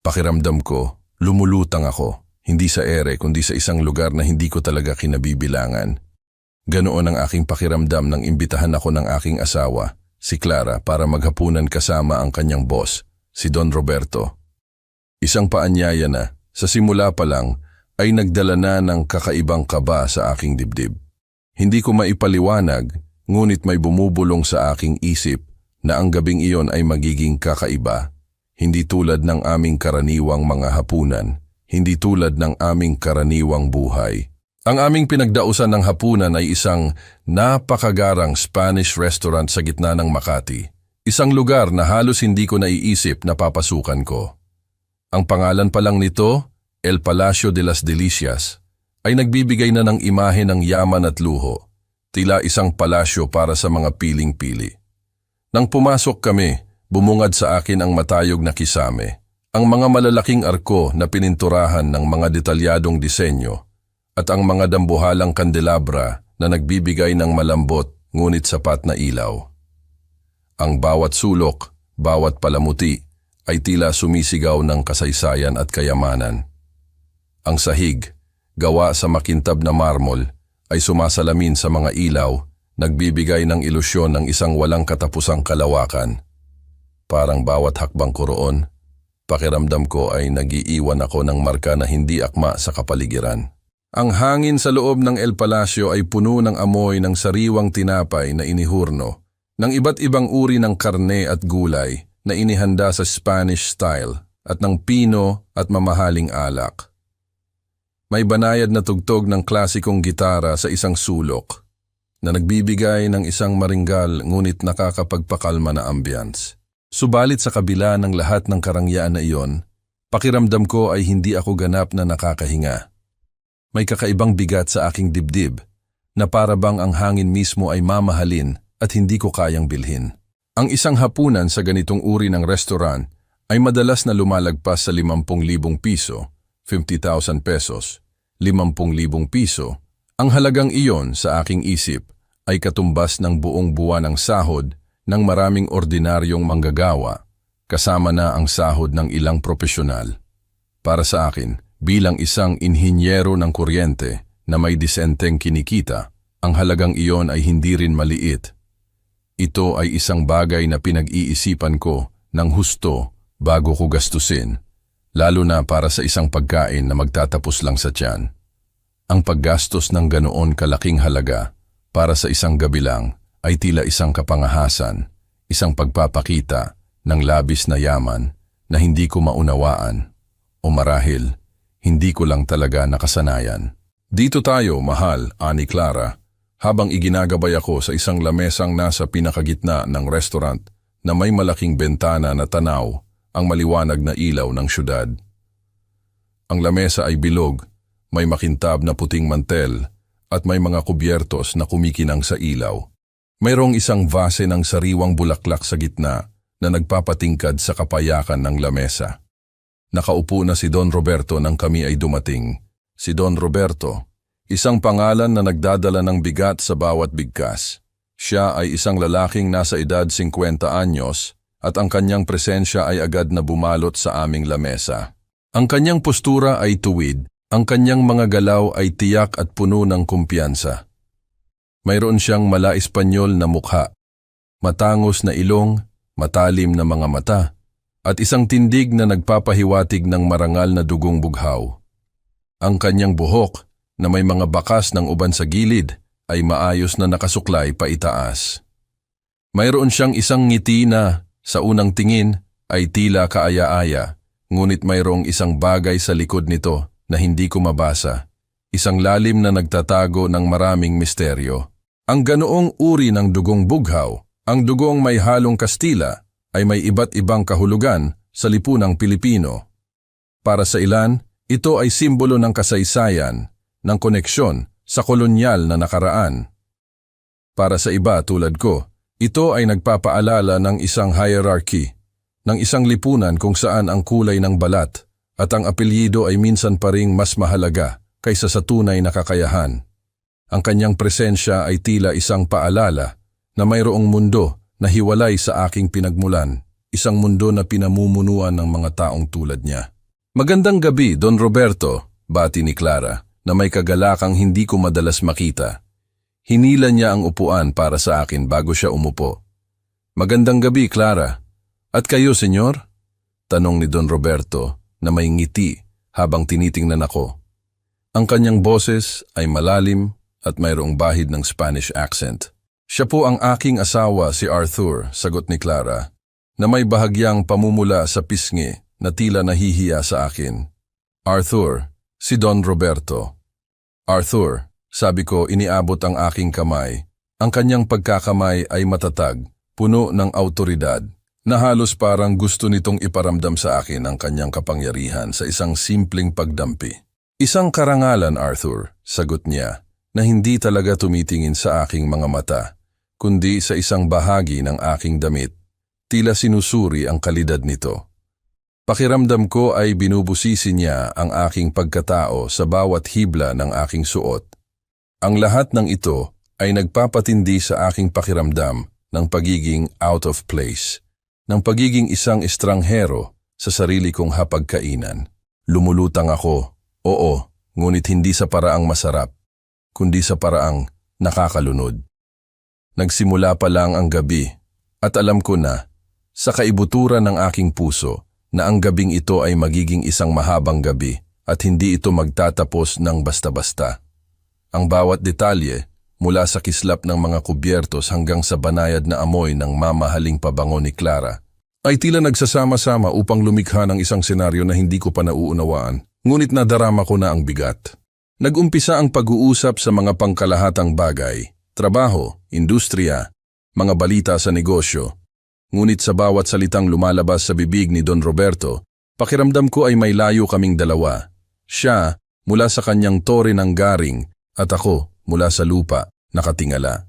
Pakiramdam ko, lumulutang ako, hindi sa ere kundi sa isang lugar na hindi ko talaga kinabibilangan. Ganoon ang aking pakiramdam nang imbitahan ako ng aking asawa, si Clara, para maghapunan kasama ang kanyang boss, si Don Roberto. Isang paanyaya na, sa simula pa lang, ay nagdala na ng kakaibang kaba sa aking dibdib. Hindi ko maipaliwanag, ngunit may bumubulong sa aking isip na ang gabing iyon ay magiging kakaiba. Hindi tulad ng aming karaniwang mga hapunan, hindi tulad ng aming karaniwang buhay. Ang aming pinagdausan ng hapunan ay isang napakagarang Spanish restaurant sa gitna ng Makati. Isang lugar na halos hindi ko naiisip na papasukan ko. Ang pangalan pa lang nito, El Palacio de las Delicias, ay nagbibigay na ng imahe ng yaman at luho, tila isang palasyo para sa mga piling-pili. Nang pumasok kami, bumungad sa akin ang matayog na kisame, ang mga malalaking arko na pininturahan ng mga detalyadong disenyo, at ang mga dambuhalang kandelabra na nagbibigay ng malambot ngunit sapat na ilaw. Ang bawat sulok, bawat palamuti, ay tila sumisigaw ng kasaysayan at kayamanan. Ang sahig, gawa sa makintab na marmol, ay sumasalamin sa mga ilaw, nagbibigay ng ilusyon ng isang walang katapusang kalawakan. Parang bawat hakbang ko roon, pakiramdam ko ay nagiiwan ako ng marka na hindi akma sa kapaligiran. Ang hangin sa loob ng El Palacio ay puno ng amoy ng sariwang tinapay na inihurno, ng iba't ibang uri ng karne at gulay na inihanda sa Spanish style at ng pino at mamahaling alak. May banayad na tugtog ng klasikong gitara sa isang sulok na nagbibigay ng isang maringgal ngunit nakakapagpakalma na ambience. Subalit sa kabila ng lahat ng karangyaan na iyon, pakiramdam ko ay hindi ako ganap na nakakahinga. May kakaibang bigat sa aking dibdib na para bang ang hangin mismo ay mamahalin at hindi ko kayang bilhin. Ang isang hapunan sa ganitong uri ng restaurant ay madalas na lumalagpas sa 50,000 piso, 50,000 pesos, 50,000 piso. Ang halagang iyon sa aking isip ay katumbas ng buong buwan ng sahod ng maraming ordinaryong manggagawa, kasama na ang sahod ng ilang propesyonal. Para sa akin, bilang isang inhinyero ng kuryente na may disenteng kinikita, ang halagang iyon ay hindi rin maliit. Ito ay isang bagay na pinag-iisipan ko ng husto bago ko gastusin, lalo na para sa isang pagkain na magtatapos lang sa tiyan. Ang paggastos ng ganoon kalaking halaga para sa isang gabi lang ay tila isang kapangahasan, isang pagpapakita ng labis na yaman na hindi ko maunawaan o marahil hindi ko lang talaga nakasanayan. Dito tayo, mahal, ani Clara, habang iginagabay ako sa isang lamesang nasa pinakagitna ng restaurant na may malaking bentana na tanaw ang maliwanag na ilaw ng syudad. Ang lamesa ay bilog, may makintab na puting mantel at may mga kubyertos na kumikinang sa ilaw. Mayroong isang vase ng sariwang bulaklak sa gitna na nagpapatingkad sa kapayakan ng lamesa. Nakaupo na si Don Roberto nang kami ay dumating. Si Don Roberto, isang pangalan na nagdadala ng bigat sa bawat bigkas. Siya ay isang lalaking nasa edad 50 anyos at ang kanyang presensya ay agad na bumalot sa aming lamesa. Ang kanyang postura ay tuwid, ang kanyang mga galaw ay tiyak at puno ng kumpiyansa. Mayroon siyang mala-Espanyol na mukha, matangos na ilong, matalim na mga mata, at isang tindig na nagpapahiwatig ng marangal na dugong bughaw. Ang kanyang buhok, na may mga bakas ng uban sa gilid, ay maayos na nakasuklay pa itaas. Mayroon siyang isang ngiti na, sa unang tingin, ay tila kaaya-aya, ngunit mayroong isang bagay sa likod nito na hindi ko mabasa, isang lalim na nagtatago ng maraming misteryo. Ang ganoong uri ng dugong bughaw, ang dugong may halong Kastila, ay may iba't ibang kahulugan sa lipunang Pilipino. Para sa ilan, ito ay simbolo ng kasaysayan, ng koneksyon sa kolonyal na nakaraan. Para sa iba tulad ko, ito ay nagpapaalala ng isang hierarchy, ng isang lipunan kung saan ang kulay ng balat at ang apelyido ay minsan pa ring mas mahalaga kaysa sa tunay na kakayahan. Ang kanyang presensya ay tila isang paalala na mayroong mundo na hiwalay sa aking pinagmulan. isang mundo na pinamumunuan ng mga taong tulad niya. Magandang gabi, Don Roberto, bati ni Clara, na may kagalakang hindi ko madalas makita. Hinila niya ang upuan para sa akin bago siya umupo. Magandang gabi, Clara. At kayo, senyor? Tanong ni Don Roberto na may ngiti habang tinitingnan ako. Ang kanyang boses ay malalim at mayroong bahid ng Spanish accent. Siya po ang aking asawa, si Arthur, sagot ni Clara, na may bahagyang pamumula sa pisngi na tila nahihiya sa akin. Arthur, si Don Roberto. Arthur, sabi ko, iniabot ang aking kamay. Ang kanyang pagkakamay ay matatag, puno ng awtoridad, na halos parang gusto nitong iparamdam sa akin ang kanyang kapangyarihan sa isang simpleng pagdampi. Isang karangalan, Arthur, sagot niya, na hindi talaga tumitingin sa aking mga mata, kundi sa isang bahagi ng aking damit. Tila sinusuri ang kalidad nito. Pakiramdam ko ay binubusisi niya ang aking pagkatao sa bawat hibla ng aking suot. Ang lahat ng ito ay nagpapatindi sa aking pakiramdam ng pagiging out of place, ng pagiging isang estranghero sa sarili kong hapagkainan. Lumulutang ako, oo, ngunit hindi sa paraang masarap, kundi sa paraang nakakalunod. Nagsimula pa lang ang gabi at alam ko na, sa kaibuturan ng aking puso, na ang gabing ito ay magiging isang mahabang gabi at hindi ito magtatapos ng basta-basta. Ang bawat detalye, mula sa kislap ng mga kubyertos hanggang sa banayad na amoy ng mamahaling pabango ni Clara, ay tila nagsasama-sama upang lumikha ng isang senaryo na hindi ko pa nauunawaan, ngunit nadarama ko na ang bigat. Nag-umpisa ang pag-uusap sa mga pangkalahatang bagay, trabaho, industriya, mga balita sa negosyo. Ngunit sa bawat salitang lumalabas sa bibig ni Don Roberto, pakiramdam ko ay may layo kaming dalawa. Siya mula sa kanyang tore ng garing at ako mula sa lupa, nakatingala.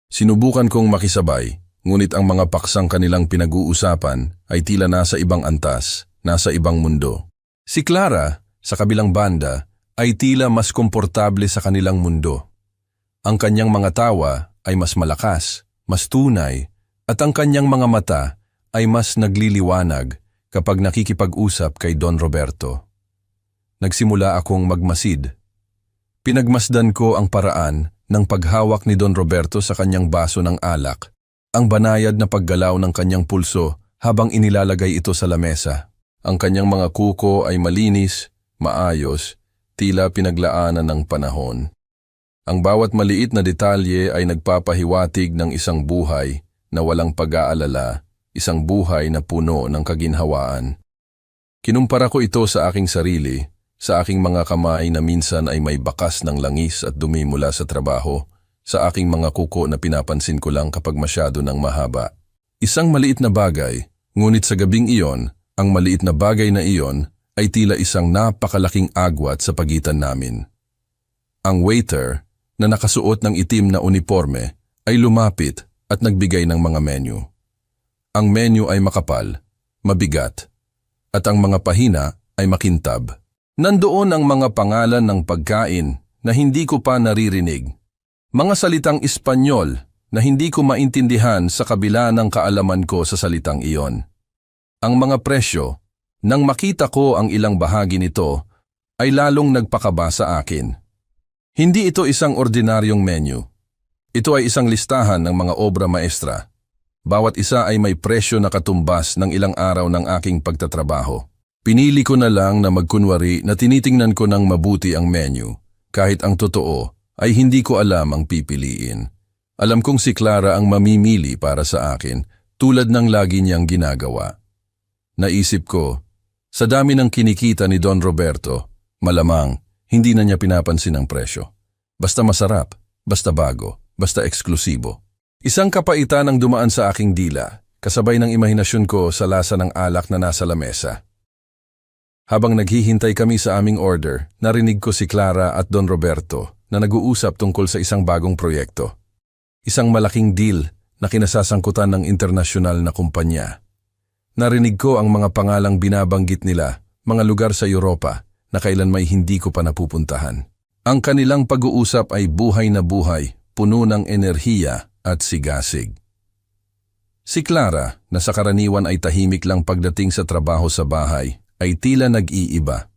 Sinubukan kong makisabay, ngunit ang mga paksang kanilang pinag-uusapan ay tila nasa ibang antas, nasa ibang mundo. Si Clara, sa kabilang banda, ay tila mas komportable sa kanilang mundo. Ang kanyang mga tawa ay mas malakas, mas tunay, at ang kanyang mga mata ay mas nagliliwanag kapag nakikipag-usap kay Don Roberto. Nagsimula akong magmasid. Pinagmasdan ko ang paraan ng paghawak ni Don Roberto sa kanyang baso ng alak, ang banayad na paggalaw ng kanyang pulso habang inilalagay ito sa lamesa. Ang kanyang mga kuko ay malinis, maayos, tila pinaglaanan ng panahon. Ang bawat maliit na detalye ay nagpapahiwatig ng isang buhay na walang pag-aalala, isang buhay na puno ng kaginhawaan. Kinumpara ko ito sa aking sarili, sa aking mga kamay na minsan ay may bakas ng langis at dumi mula sa trabaho, sa aking mga kuko na pinapansin ko lang kapag masyado ng mahaba. Isang maliit na bagay, ngunit sa gabing iyon, ang maliit na bagay na iyon ay tila isang napakalaking agwat sa pagitan namin. Ang waiter, na nakasuot ng itim na uniforme, ay lumapit at nagbigay ng mga menu. Ang menu ay makapal, mabigat, at ang mga pahina ay makintab. Nandoon ang mga pangalan ng pagkain na hindi ko pa naririnig. Mga salitang Espanyol na hindi ko maintindihan sa kabila ng kaalaman ko sa salitang iyon. Ang mga presyo, nang makita ko ang ilang bahagi nito, ay lalong nagpakaba sa akin. Hindi ito isang ordinaryong menu. Ito ay isang listahan ng mga obra maestra. Bawat isa ay may presyo na katumbas ng ilang araw ng aking pagtatrabaho. Pinili ko na lang na magkunwari na tinitingnan ko ng mabuti ang menu, kahit ang totoo ay hindi ko alam ang pipiliin. Alam kong si Clara ang mamimili para sa akin, tulad ng lagi niyang ginagawa. Naisip ko, sa dami ng kinikita ni Don Roberto, malamang hindi na niya pinapansin ang presyo. Basta masarap, basta bago, basta eksklusibo. Isang kapaitan ang dumaan sa aking dila, kasabay ng imahinasyon ko sa lasa ng alak na nasa lamesa. Habang naghihintay kami sa aming order, narinig ko si Clara at Don Roberto na nag-uusap tungkol sa isang bagong proyekto. Isang malaking deal na kinasasangkutan ng internasyonal na kumpanya. Narinig ko ang mga pangalang binabanggit nila, mga lugar sa Europa na kailan may hindi ko pa napupuntahan. Ang kanilang pag-uusap ay buhay na buhay, puno ng enerhiya at sigasig. Si Clara, na sa karaniwan ay tahimik lang pagdating sa trabaho sa bahay, ay tila nag-iiba.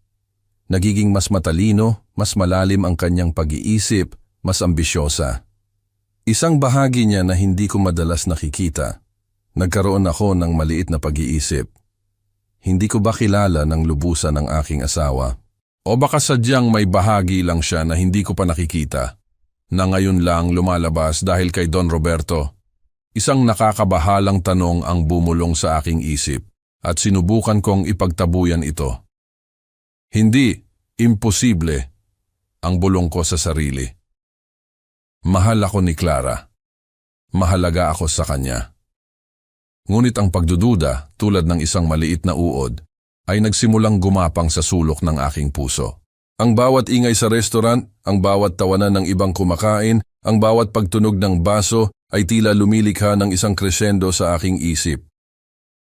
Nagiging mas matalino, mas malalim ang kanyang pag-iisip, mas ambisyosa. Isang bahagi niya na hindi ko madalas nakikita. Nagkaroon ako ng maliit na pag-iisip. Hindi ko ba kilala ng lubusan ng aking asawa? O baka sadyang may bahagi lang siya na hindi ko pa nakikita, na ngayon lang lumalabas dahil kay Don Roberto? Isang nakakabahalang tanong ang bumulong sa aking isip at sinubukan kong ipagtabuyan ito. Hindi, imposible, ang bulong ko sa sarili. Mahal ako ni Clara. Mahalaga ako sa kanya. Ngunit ang pagdududa, tulad ng isang maliit na uod, ay nagsimulang gumapang sa sulok ng aking puso. Ang bawat ingay sa restaurant, ang bawat tawanan ng ibang kumakain, ang bawat pagtunog ng baso ay tila lumilikha ng isang crescendo sa aking isip.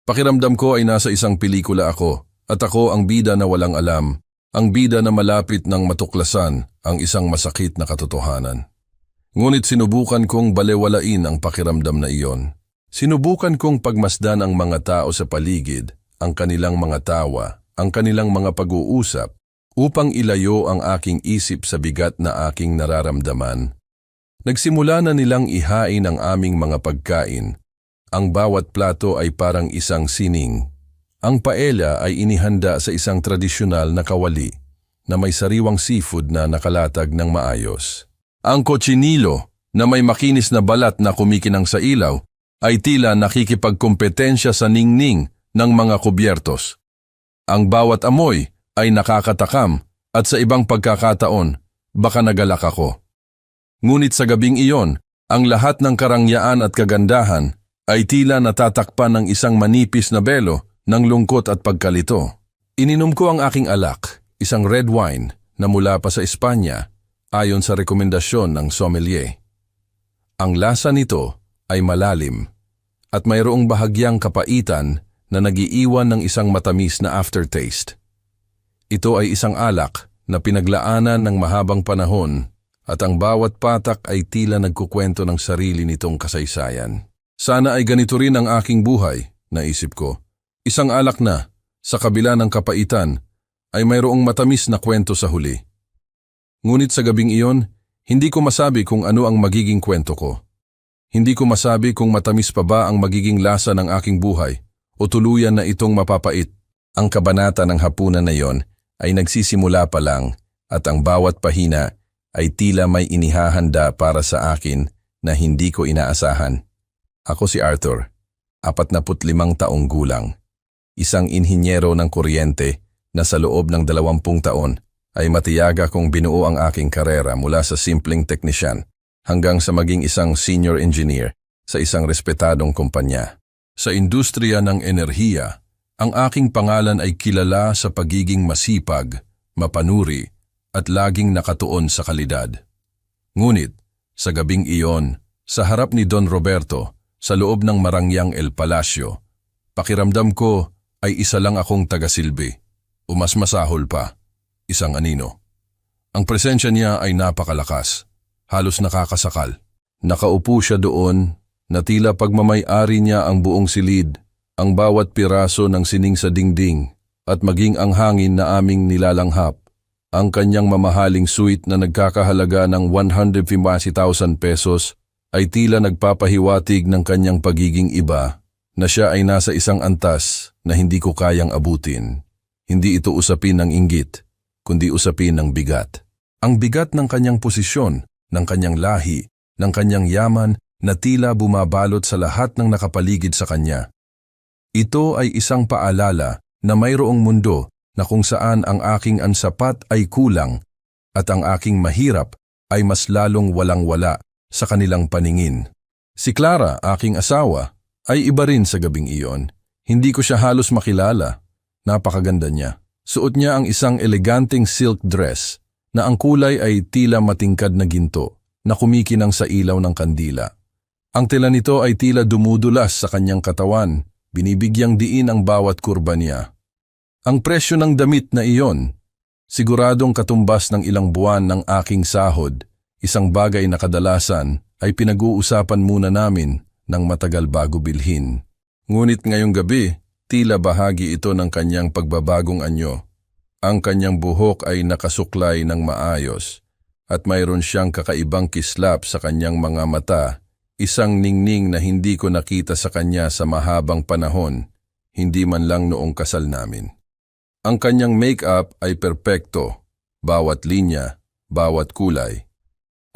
Pakiramdam ko ay nasa isang pelikula ako, at ako ang bida na walang alam, ang bida na malapit ng matuklasan ang isang masakit na katotohanan. Ngunit sinubukan kong balewalain ang pakiramdam na iyon. Sinubukan kong pagmasdan ang mga tao sa paligid, ang kanilang mga tawa, ang kanilang mga pag-uusap, upang ilayo ang aking isip sa bigat na aking nararamdaman. Nagsimula na nilang ihain ang aming mga pagkain. Ang bawat plato ay parang isang sining. Ang paella ay inihanda sa isang tradisyonal na kawali na may sariwang seafood na nakalatag ng maayos. Ang kotsinilo na may makinis na balat na kumikinang sa ilaw ay tila nakikipagkompetensya sa ningning ng mga kubyertos. Ang bawat amoy ay nakakatakam at sa ibang pagkakataon baka nagalak ako. Ngunit sa gabing iyon, ang lahat ng karangyaan at kagandahan ay tila natatakpan ng isang manipis na belo ng lungkot at pagkalito. Ininom ko ang aking alak, isang red wine na mula pa sa Espanya, ayon sa rekomendasyon ng sommelier. Ang lasa nito ay malalim at mayroong bahagyang kapaitan na nagiiwan ng isang matamis na aftertaste. Ito ay isang alak na pinaglaanan ng mahabang panahon at ang bawat patak ay tila nagkukwento ng sarili nitong kasaysayan. Sana ay ganito rin ang aking buhay, naisip ko. Isang alak na, sa kabila ng kapaitan, ay mayroong matamis na kwento sa huli. Ngunit sa gabing iyon, hindi ko masabi kung ano ang magiging kwento ko. Hindi ko masabi kung matamis pa ba ang magiging lasa ng aking buhay o tuluyan na itong mapapait. Ang kabanata ng hapunan na iyon ay nagsisimula pa lang at ang bawat pahina ay tila may inihahanda para sa akin na hindi ko inaasahan. Ako si Arthur, 45 taong gulang. Isang inhinyero ng kuryente na sa loob ng 20 taon ay matiyaga kong binuo ang aking karera mula sa simpleng teknisyan hanggang sa maging isang senior engineer sa isang respetadong kumpanya. Sa industriya ng enerhiya, ang aking pangalan ay kilala sa pagiging masipag, mapanuri, at laging nakatuon sa kalidad. Ngunit, sa gabing iyon, sa harap ni Don Roberto, sa loob ng Marangyang El Palacio, pakiramdam ko ay isa lang akong tagasilbi, o mas masahol pa, isang anino. Ang presensya niya ay napakalakas, halos nakakasakal. Nakaupo siya doon, na tila pagmamay-ari niya ang buong silid, ang bawat piraso ng sining sa dingding, at maging ang hangin na aming nilalanghap. Ang kanyang mamahaling suite na nagkakahalaga ng 150,000 pesos ay tila nagpapahiwatig ng kanyang pagiging iba, na siya ay nasa isang antas na hindi ko kayang abutin. Hindi ito usapin ng inggit, kundi usapin ng bigat. Ang bigat ng kanyang posisyon, ng kanyang lahi, ng kanyang yaman na tila bumabalot sa lahat ng nakapaligid sa kanya. Ito ay isang paalala na mayroong mundo na kung saan ang aking ansapat ay kulang at ang aking mahirap ay mas lalong walang-wala sa kanilang paningin. Si Clara, aking asawa, ay iba rin sa gabing iyon. Hindi ko siya halos makilala. Napakaganda niya. Suot niya ang isang eleganteng silk dress na ang kulay ay tila matingkad na ginto na kumikinang sa ilaw ng kandila. Ang tela nito ay tila dumudulas sa kanyang katawan, binibigyang diin ang bawat kurba niya. Ang presyo ng damit na iyon, siguradong katumbas ng ilang buwan ng aking sahod, isang bagay na kadalasan ay pinag-uusapan muna namin ng matagal bago bilhin. Ngunit ngayong gabi, tila bahagi ito ng kanyang pagbabagong anyo. Ang kanyang buhok ay nakasuklay ng maayos at mayroon siyang kakaibang kislap sa kanyang mga mata, isang ningning na hindi ko nakita sa kanya sa mahabang panahon, hindi man lang noong kasal namin. Ang kanyang make-up ay perpekto, bawat linya, bawat kulay,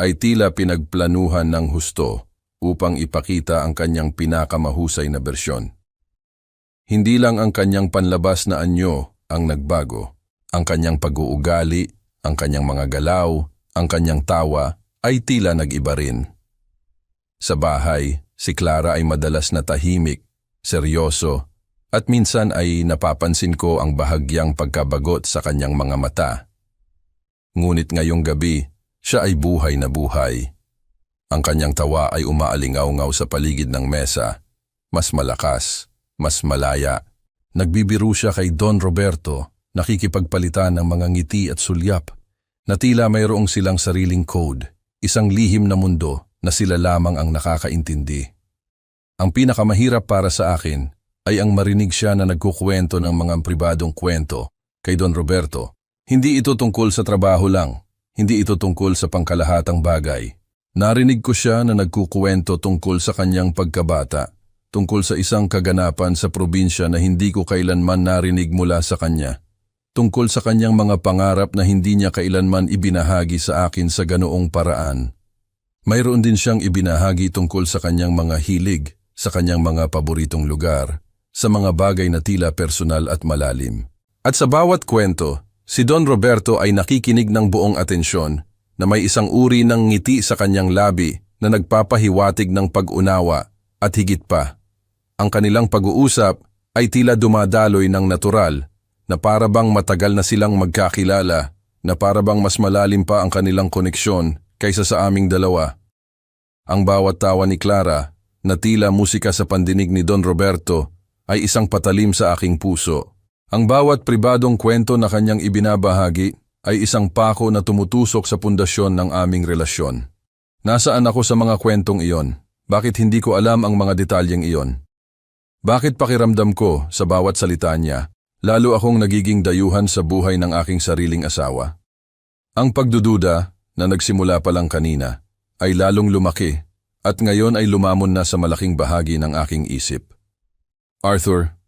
ay tila pinagplanuhan ng husto upang ipakita ang kanyang pinakamahusay na bersyon. Hindi lang ang kanyang panlabas na anyo ang nagbago, ang kanyang pag-uugali, ang kanyang mga galaw, ang kanyang tawa ay tila nag-iba rin. Sa bahay, si Clara ay madalas na tahimik, seryoso, at minsan ay napapansin ko ang bahagyang pagkabagot sa kanyang mga mata. Ngunit ngayong gabi, siya ay buhay na buhay. Ang kanyang tawa ay umaalingaw-ngaw sa paligid ng mesa, mas malakas, mas malaya. Nagbibiro siya kay Don Roberto, nakikipagpalitan ng mga ngiti at sulyap, na tila mayroong silang sariling code, isang lihim na mundo na sila lamang ang nakakaintindi. Ang pinakamahirap para sa akin ay ang marinig siya na nagkukwento ng mga pribadong kwento kay Don Roberto. Hindi ito tungkol sa trabaho lang, hindi ito tungkol sa pangkalahatang bagay. Narinig ko siya na nagkukwento tungkol sa kanyang pagkabata, tungkol sa isang kaganapan sa probinsya na hindi ko kailanman narinig mula sa kanya, tungkol sa kanyang mga pangarap na hindi niya kailanman ibinahagi sa akin sa ganoong paraan. Mayroon din siyang ibinahagi tungkol sa kanyang mga hilig, sa kanyang mga paboritong lugar, sa mga bagay na tila personal at malalim. At sa bawat kwento, si Don Roberto ay nakikinig ng buong atensyon, na may isang uri ng ngiti sa kanyang labi na nagpapahiwatig ng pag-unawa at higit pa. Ang kanilang pag-uusap ay tila dumadaloy ng natural, na parabang matagal na silang magkakilala, na parabang mas malalim pa ang kanilang koneksyon kaysa sa aming dalawa. Ang bawat tawa ni Clara, na tila musika sa pandinig ni Don Roberto, ay isang patalim sa aking puso. Ang bawat pribadong kwento na kanyang ibinabahagi ay isang pako na tumutusok sa pundasyon ng aming relasyon. Nasaan ako sa mga kwentong iyon? Bakit hindi ko alam ang mga detalyeng iyon? Bakit pakiramdam ko sa bawat salita niya, lalo akong nagiging dayuhan sa buhay ng aking sariling asawa? Ang pagdududa na nagsimula pa lang kanina ay lalong lumaki at ngayon ay lumamon na sa malaking bahagi ng aking isip. Arthur,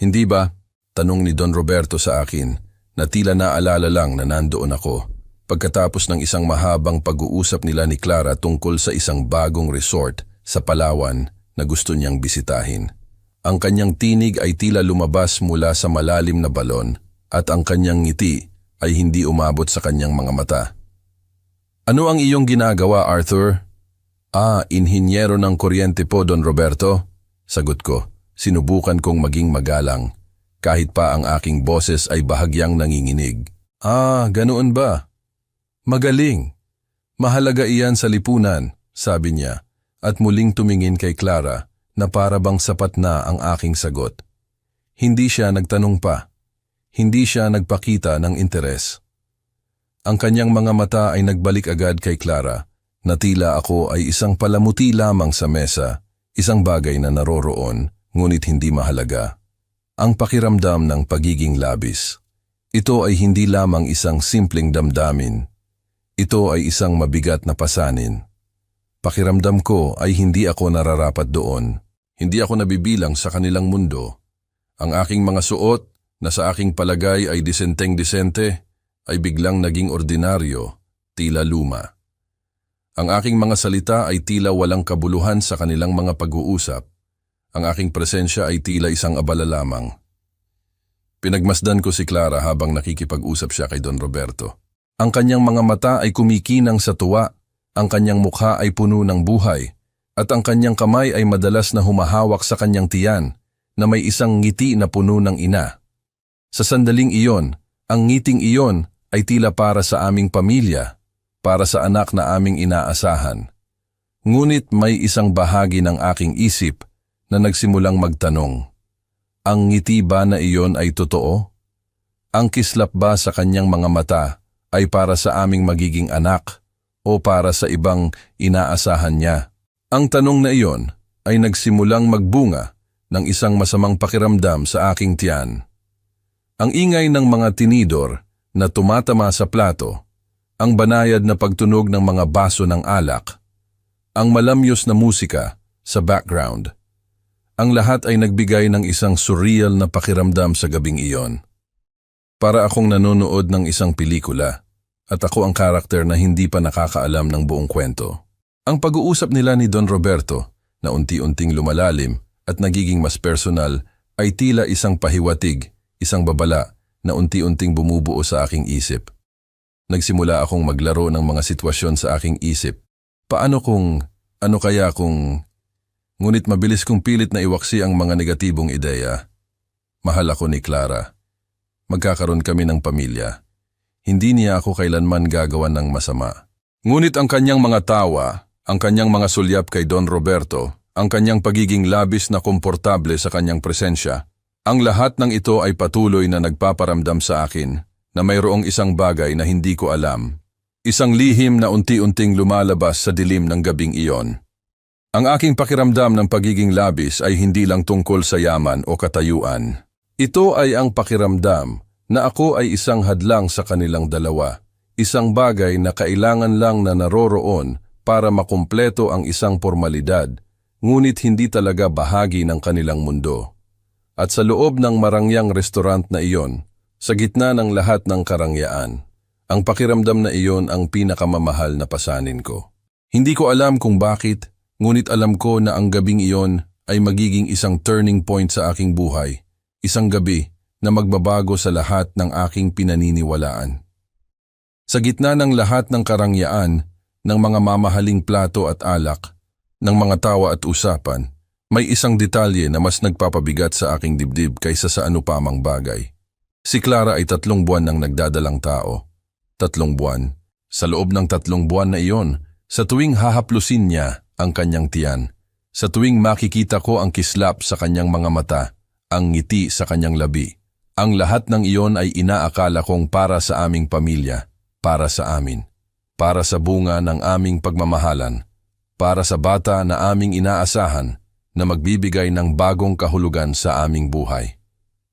hindi ba? Tanong ni Don Roberto sa akin na tila naalala lang na nandoon ako pagkatapos ng isang mahabang pag-uusap nila ni Clara tungkol sa isang bagong resort sa Palawan na gusto niyang bisitahin. Ang kanyang tinig ay tila lumabas mula sa malalim na balon at ang kanyang ngiti ay hindi umabot sa kanyang mga mata. Ano ang iyong ginagawa, Arthur? Inhinyero ng kuryente po, Don Roberto. Sagot ko, sinubukan kong maging magalang. Kahit pa ang aking boses ay bahagyang nanginginig. Ganoon ba? Magaling. Mahalaga iyan sa lipunan, sabi niya, at muling tumingin kay Clara na parabang sapat na ang aking sagot. Hindi siya nagtanong pa. Hindi siya nagpakita ng interes. Ang kanyang mga mata ay nagbalik agad kay Clara, na tila ako ay isang palamuti lamang sa mesa, isang bagay na naroroon, ngunit hindi mahalaga. Ang pakiramdam ng pagiging labis. Ito ay hindi lamang isang simpleng damdamin. Ito ay isang mabigat na pasanin. Pakiramdam ko ay hindi ako nararapat doon. Hindi ako nabibilang sa kanilang mundo. Ang aking mga suot na sa aking palagay ay disenteng-disente ay biglang naging ordinaryo, tila luma. Ang aking mga salita ay tila walang kabuluhan sa kanilang mga pag-uusap. Ang aking presensya ay tila isang abala lamang. Pinagmasdan ko si Clara habang nakikipag-usap siya kay Don Roberto. Ang kanyang mga mata ay kumikinang sa tuwa, ang kanyang mukha ay puno ng buhay, at ang kanyang kamay ay madalas na humahawak sa kanyang tiyan na may isang ngiti na puno ng ina. Sa sandaling iyon, ang ngiting iyon ay tila para sa aming pamilya, para sa anak na aming inaasahan. Ngunit may isang bahagi ng aking isip na nagsimulang magtanong, ang ngiti ba na iyon ay totoo? Ang kislap ba sa kanyang mga mata ay para sa aming magiging anak o para sa ibang inaasahan niya? Ang tanong na iyon ay nagsimulang magbunga ng isang masamang pakiramdam sa aking tiyan. Ang ingay ng mga tinidor na tumatama sa plato, ang banayad na pagtunog ng mga baso ng alak, ang malamyos na musika sa background. Ang lahat ay nagbigay ng isang surreal na pakiramdam sa gabing iyon. Para akong nanonood ng isang pelikula at ako ang karakter na hindi pa nakakaalam ng buong kwento. Ang pag-uusap nila ni Don Roberto na unti-unting lumalalim at nagiging mas personal ay tila isang pahiwatig, isang babala na unti-unting bumubuo sa aking isip. Nagsimula akong maglaro ng mga sitwasyon sa aking isip. Ano kaya kung... Ngunit mabilis kong pilit na iwaksi ang mga negatibong ideya. Mahal ako ni Clara. Magkakaroon kami ng pamilya. Hindi niya ako kailanman gagawan ng masama. Ngunit ang kanyang mga tawa, ang kanyang mga sulyap kay Don Roberto, ang kanyang pagiging labis na komportable sa kanyang presensya, ang lahat ng ito ay patuloy na nagpaparamdam sa akin na mayroong isang bagay na hindi ko alam. Isang lihim na unti-unting lumalabas sa dilim ng gabing iyon. Ang aking pakiramdam ng pagiging labis ay hindi lang tungkol sa yaman o katayuan. Ito ay ang pakiramdam na ako ay isang hadlang sa kanilang dalawa, isang bagay na kailangan lang na naroroon para makumpleto ang isang formalidad, ngunit hindi talaga bahagi ng kanilang mundo. At sa loob ng marangyang restaurant na iyon, sa gitna ng lahat ng karangyaan, ang pakiramdam na iyon ang pinakamamahal na pasanin ko. Hindi ko alam kung bakit, ngunit alam ko na ang gabing iyon ay magiging isang turning point sa aking buhay, isang gabi na magbabago sa lahat ng aking pinaniniwalaan. Sa gitna ng lahat ng karangyaan, ng mga mamahaling plato at alak, ng mga tawa at usapan, may isang detalye na mas nagpapabigat sa aking dibdib kaysa sa anupamang bagay. Si Clara ay 3 buwan nang nagdadalang tao. 3 buwan. Sa loob ng 3 buwan na iyon, sa tuwing hahaplusin niya ang kanyang tiyan, sa tuwing makikita ko ang kislap sa kanyang mga mata, ang ngiti sa kanyang labi, ang lahat ng iyon ay inaakala kong para sa aming pamilya, para sa amin, para sa bunga ng aming pagmamahalan, para sa bata na aming inaasahan na magbibigay ng bagong kahulugan sa aming buhay.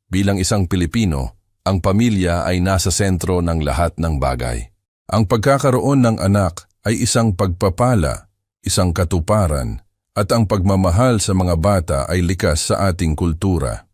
Bilang isang Pilipino, ang pamilya ay nasa sentro ng lahat ng bagay. Ang pagkakaroon ng anak ay isang pagpapala, isang katuparan, at ang pagmamahal sa mga bata ay likas sa ating kultura.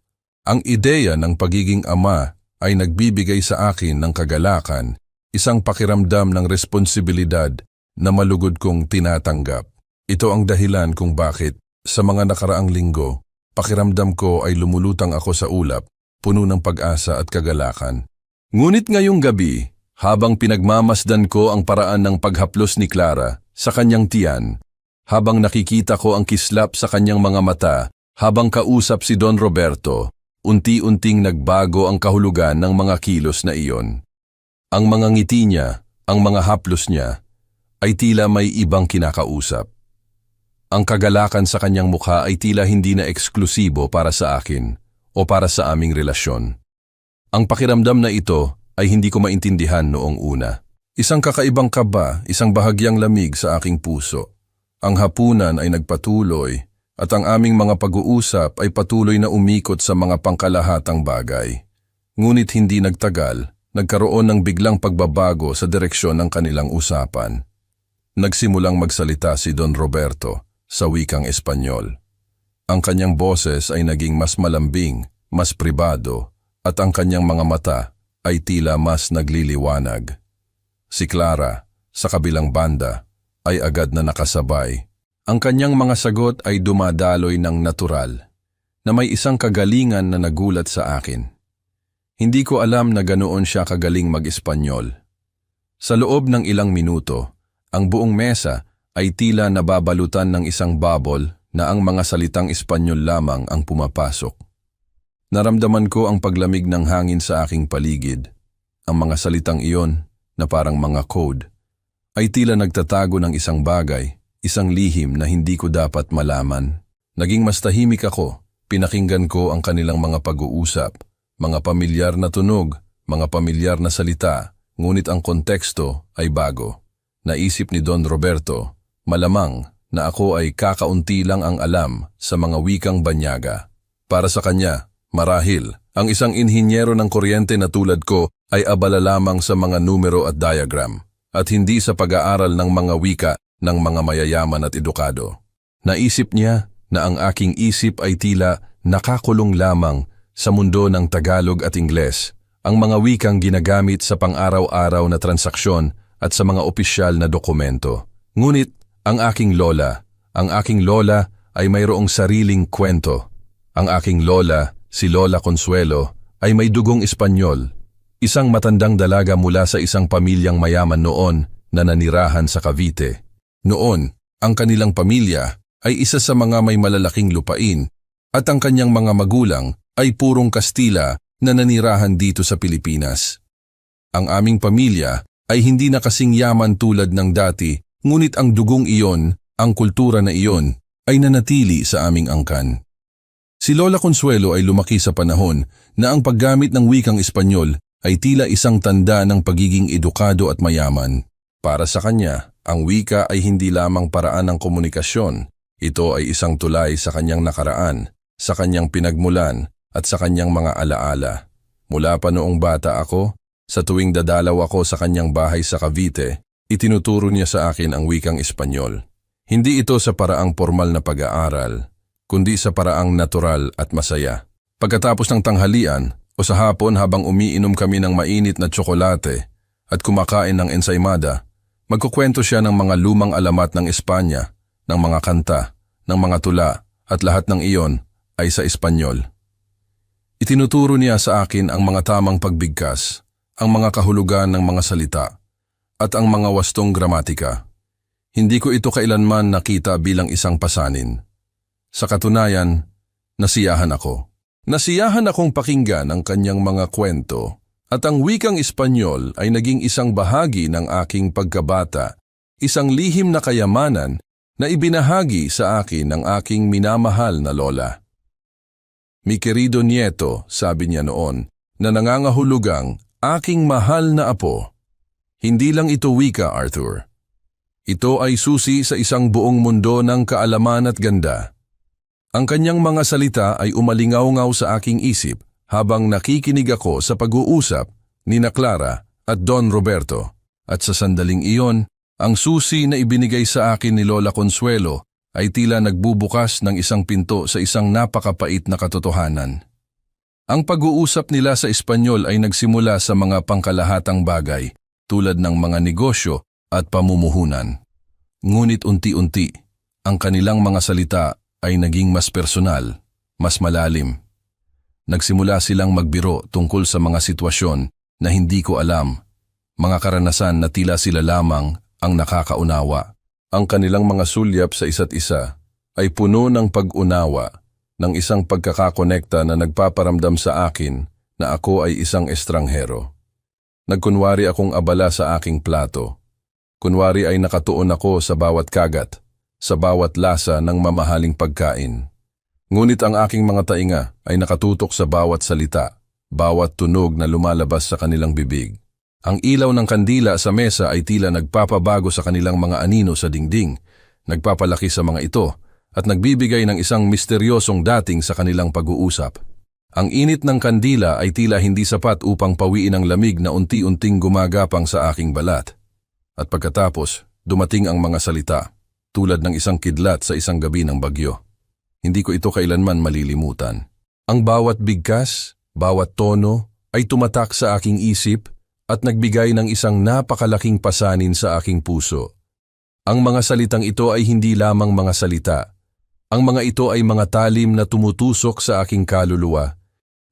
Ang ideya ng pagiging ama ay nagbibigay sa akin ng kagalakan, isang pakiramdam ng responsibilidad na malugod kong tinatanggap. Ito ang dahilan kung bakit, sa mga nakaraang linggo, pakiramdam ko ay lumulutang ako sa ulap, puno ng pag-asa at kagalakan. Ngunit ngayong gabi, habang pinagmamasdan ko ang paraan ng paghaplos ni Clara sa kanyang tiyan, habang nakikita ko ang kislap sa kanyang mga mata, habang kausap si Don Roberto, unti-unting nagbago ang kahulugan ng mga kilos na iyon. Ang mga ngiti niya, ang mga haplos niya, ay tila may ibang kinakausap. Ang kagalakan sa kanyang mukha ay tila hindi na eksklusibo para sa akin o para sa aming relasyon. Ang pakiramdam na ito ay hindi ko maintindihan noong una. Isang kakaibang kaba, isang bahagyang lamig sa aking puso. Ang hapunan ay nagpatuloy at ang aming mga pag-uusap ay patuloy na umikot sa mga pangkalahatang bagay. Ngunit hindi nagtagal, nagkaroon ng biglang pagbabago sa direksyon ng kanilang usapan. Nagsimulang magsalita si Don Roberto sa wikang Espanyol. Ang kanyang boses ay naging mas malambing, mas pribado, at ang kanyang mga mata ay tila mas nagliliwanag. Si Clara, sa kabilang banda, ay agad na nakasabay. Ang kanyang mga sagot ay dumadaloy ng natural, na may isang kagalingan na nagulat sa akin. Hindi ko alam na ganoon siya kagaling mag-Espanyol. Sa loob ng ilang minuto, ang buong mesa ay tila nababalutan ng isang bubble na ang mga salitang Espanyol lamang ang pumapasok. Naramdaman ko ang paglamig ng hangin sa aking paligid. Ang mga salitang iyon, na parang mga code, ay tila nagtatago ng isang bagay, isang lihim na hindi ko dapat malaman. Naging mas tahimik ako, pinakinggan ko ang kanilang mga pag-uusap, mga pamilyar na tunog, mga pamilyar na salita, ngunit ang konteksto ay bago. Naisip ni Don Roberto, malamang na ako ay kakaunti lang ang alam sa mga wikang banyaga. Para sa kanya, marahil, ang isang inhinyero ng kuryente na tulad ko ay abala lamang sa mga numero at diagram at hindi sa pag-aaral ng mga wika ng mga mayayaman at edukado. Naisip niya na ang aking isip ay tila nakakulong lamang sa mundo ng Tagalog at Ingles, ang mga wikang ginagamit sa pang-araw-araw na transaksyon at sa mga opisyal na dokumento. Ngunit ang aking lola ay mayroong sariling kwento. Ang aking lola, si Lola Consuelo, ay may dugong Espanyol, isang matandang dalaga mula sa isang pamilyang mayaman noon na nanirahan sa Cavite. Noon, ang kanilang pamilya ay isa sa mga may malalaking lupain at ang kanyang mga magulang ay purong Kastila na nanirahan dito sa Pilipinas. Ang aming pamilya ay hindi na kasing yaman tulad ng dati, ngunit ang dugong iyon, ang kultura na iyon, ay nanatili sa aming angkan. Si Lola Consuelo ay lumaki sa panahon na ang paggamit ng wikang Espanyol ay tila isang tanda ng pagiging edukado at mayaman. Para sa kanya, ang wika ay hindi lamang paraan ng komunikasyon. Ito ay isang tulay sa kanyang nakaraan, sa kanyang pinagmulan, at sa kanyang mga alaala. Mula pa noong bata ako, sa tuwing dadalaw ako sa kanyang bahay sa Cavite, itinuturo niya sa akin ang wikang Espanyol. Hindi ito sa paraang formal na pag-aaral, kundi sa paraang natural at masaya. Pagkatapos ng tanghalian o sa hapon habang umiinom kami ng mainit na tsokolate at kumakain ng ensaymada, magkukwento siya ng mga lumang alamat ng Espanya, ng mga kanta, ng mga tula at lahat ng iyon ay sa Espanyol. Itinuturo niya sa akin ang mga tamang pagbigkas, ang mga kahulugan ng mga salita, at ang mga wastong gramatika. Hindi ko ito kailanman nakita bilang isang pasanin. Sa katunayan, nasiyahan ako. Nasiyahan akong pakinggan ang kanyang mga kwento, at ang wikang Espanyol ay naging isang bahagi ng aking pagkabata, isang lihim na kayamanan na ibinahagi sa akin ng aking minamahal na lola. Mi querido nieto, sabi niya noon, na nangangahulugang aking mahal na apo. Hindi lang ito wika, Arthur. Ito ay susi sa isang buong mundo ng kaalaman at ganda. Ang kanyang mga salita ay umalingaw-ngaw sa aking isip habang nakikinig ako sa pag-uusap ni na Clara at Don Roberto. At sa sandaling iyon, ang susi na ibinigay sa akin ni Lola Consuelo ay tila nagbubukas ng isang pinto sa isang napakapait na katotohanan. Ang pag-uusap nila sa Espanyol ay nagsimula sa mga pangkalahatang bagay tulad ng mga negosyo at pamumuhunan. Ngunit unti-unti, ang kanilang mga salita ay naging mas personal, mas malalim. Nagsimula silang magbiro tungkol sa mga sitwasyon na hindi ko alam, mga karanasan na tila sila lamang ang nakakaunawa. Ang kanilang mga sulyap sa isa't isa ay puno ng pag-unawa ng isang pagkakakonekta na nagpaparamdam sa akin na ako ay isang estranghero. Nagkunwari akong abala sa aking plato. Kunwari ay nakatuon ako sa bawat kagat, sa bawat lasa ng mamahaling pagkain. Ngunit ang aking mga tainga ay nakatutok sa bawat salita, bawat tunog na lumalabas sa kanilang bibig. Ang ilaw ng kandila sa mesa ay tila nagpapabago sa kanilang mga anino sa dingding, nagpapalaki sa mga ito, at nagbibigay ng isang misteryosong dating sa kanilang pag-uusap. Ang init ng kandila ay tila hindi sapat upang pawiin ang lamig na unti-unting gumagapang sa aking balat. At pagkatapos, dumating ang mga salita, tulad ng isang kidlat sa isang gabi ng bagyo. Hindi ko ito kailanman malilimutan. Ang bawat bigkas, bawat tono ay tumatak sa aking isip at nagbigay ng isang napakalaking pasanin sa aking puso. Ang mga salitang ito ay hindi lamang mga salita. Ang mga ito ay mga talim na tumutusok sa aking kaluluwa,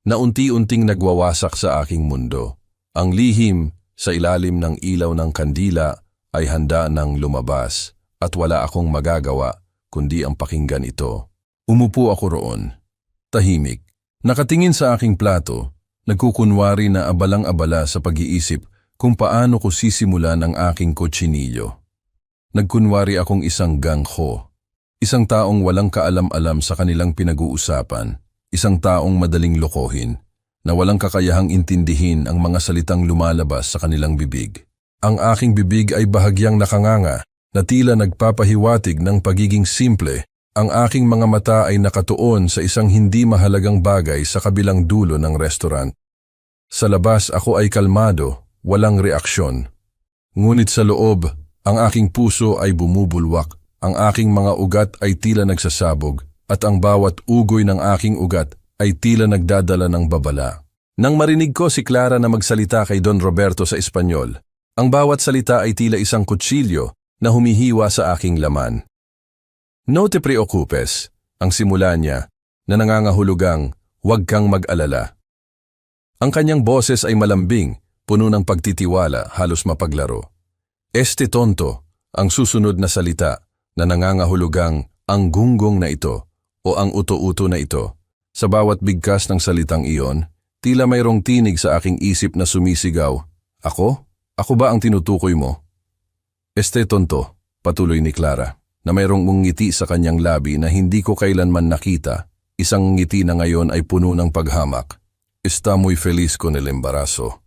na unti-unting nagwawasak sa aking mundo. Ang lihim sa ilalim ng ilaw ng kandila ay handa nang lumabas at wala akong magagawa kundi ang pakinggan ito. Umupo ako roon, tahimik, nakatingin sa aking plato, nagkukunwari na abalang-abala sa pag-iisip kung paano ko sisimulan ang aking kutsinilyo. Nagkunwari akong isang gangho, isang taong walang kaalam-alam sa kanilang pinag-uusapan, isang taong madaling lokohin, na walang kakayahang intindihin ang mga salitang lumalabas sa kanilang bibig. Ang aking bibig ay bahagyang nakanganga, na tila nagpapahiwatig ng pagiging simple. Ang aking mga mata ay nakatuon sa isang hindi mahalagang bagay sa kabilang dulo ng restaurant. Sa labas ako ay kalmado, walang reaksyon. Ngunit sa loob, ang aking puso ay bumubulwak, ang aking mga ugat ay tila nagsasabog, at ang bawat ugoy ng aking ugat ay tila nagdadala ng babala. Nang marinig ko si Clara na magsalita kay Don Roberto sa Espanyol, ang bawat salita ay tila isang kutsilyo na humihiwa sa aking laman. No te preocupes, ang simula niya, na nangangahulugang, huwag kang mag-alala. Ang kanyang boses ay malambing, puno ng pagtitiwala, halos mapaglaro. Este tonto, ang susunod na salita, na nangangahulugang, ang gunggong na ito, o ang uto-uto na ito. Sa bawat bigkas ng salitang iyon, tila mayroong tinig sa aking isip na sumisigaw, Ako? Ako ba ang tinutukoy mo? Este tonto, patuloy ni Clara, na mayroong ngiti sa kanyang labi na hindi ko kailanman nakita, isang ngiti na ngayon ay puno ng paghamak. Está muy feliz con el embarazo.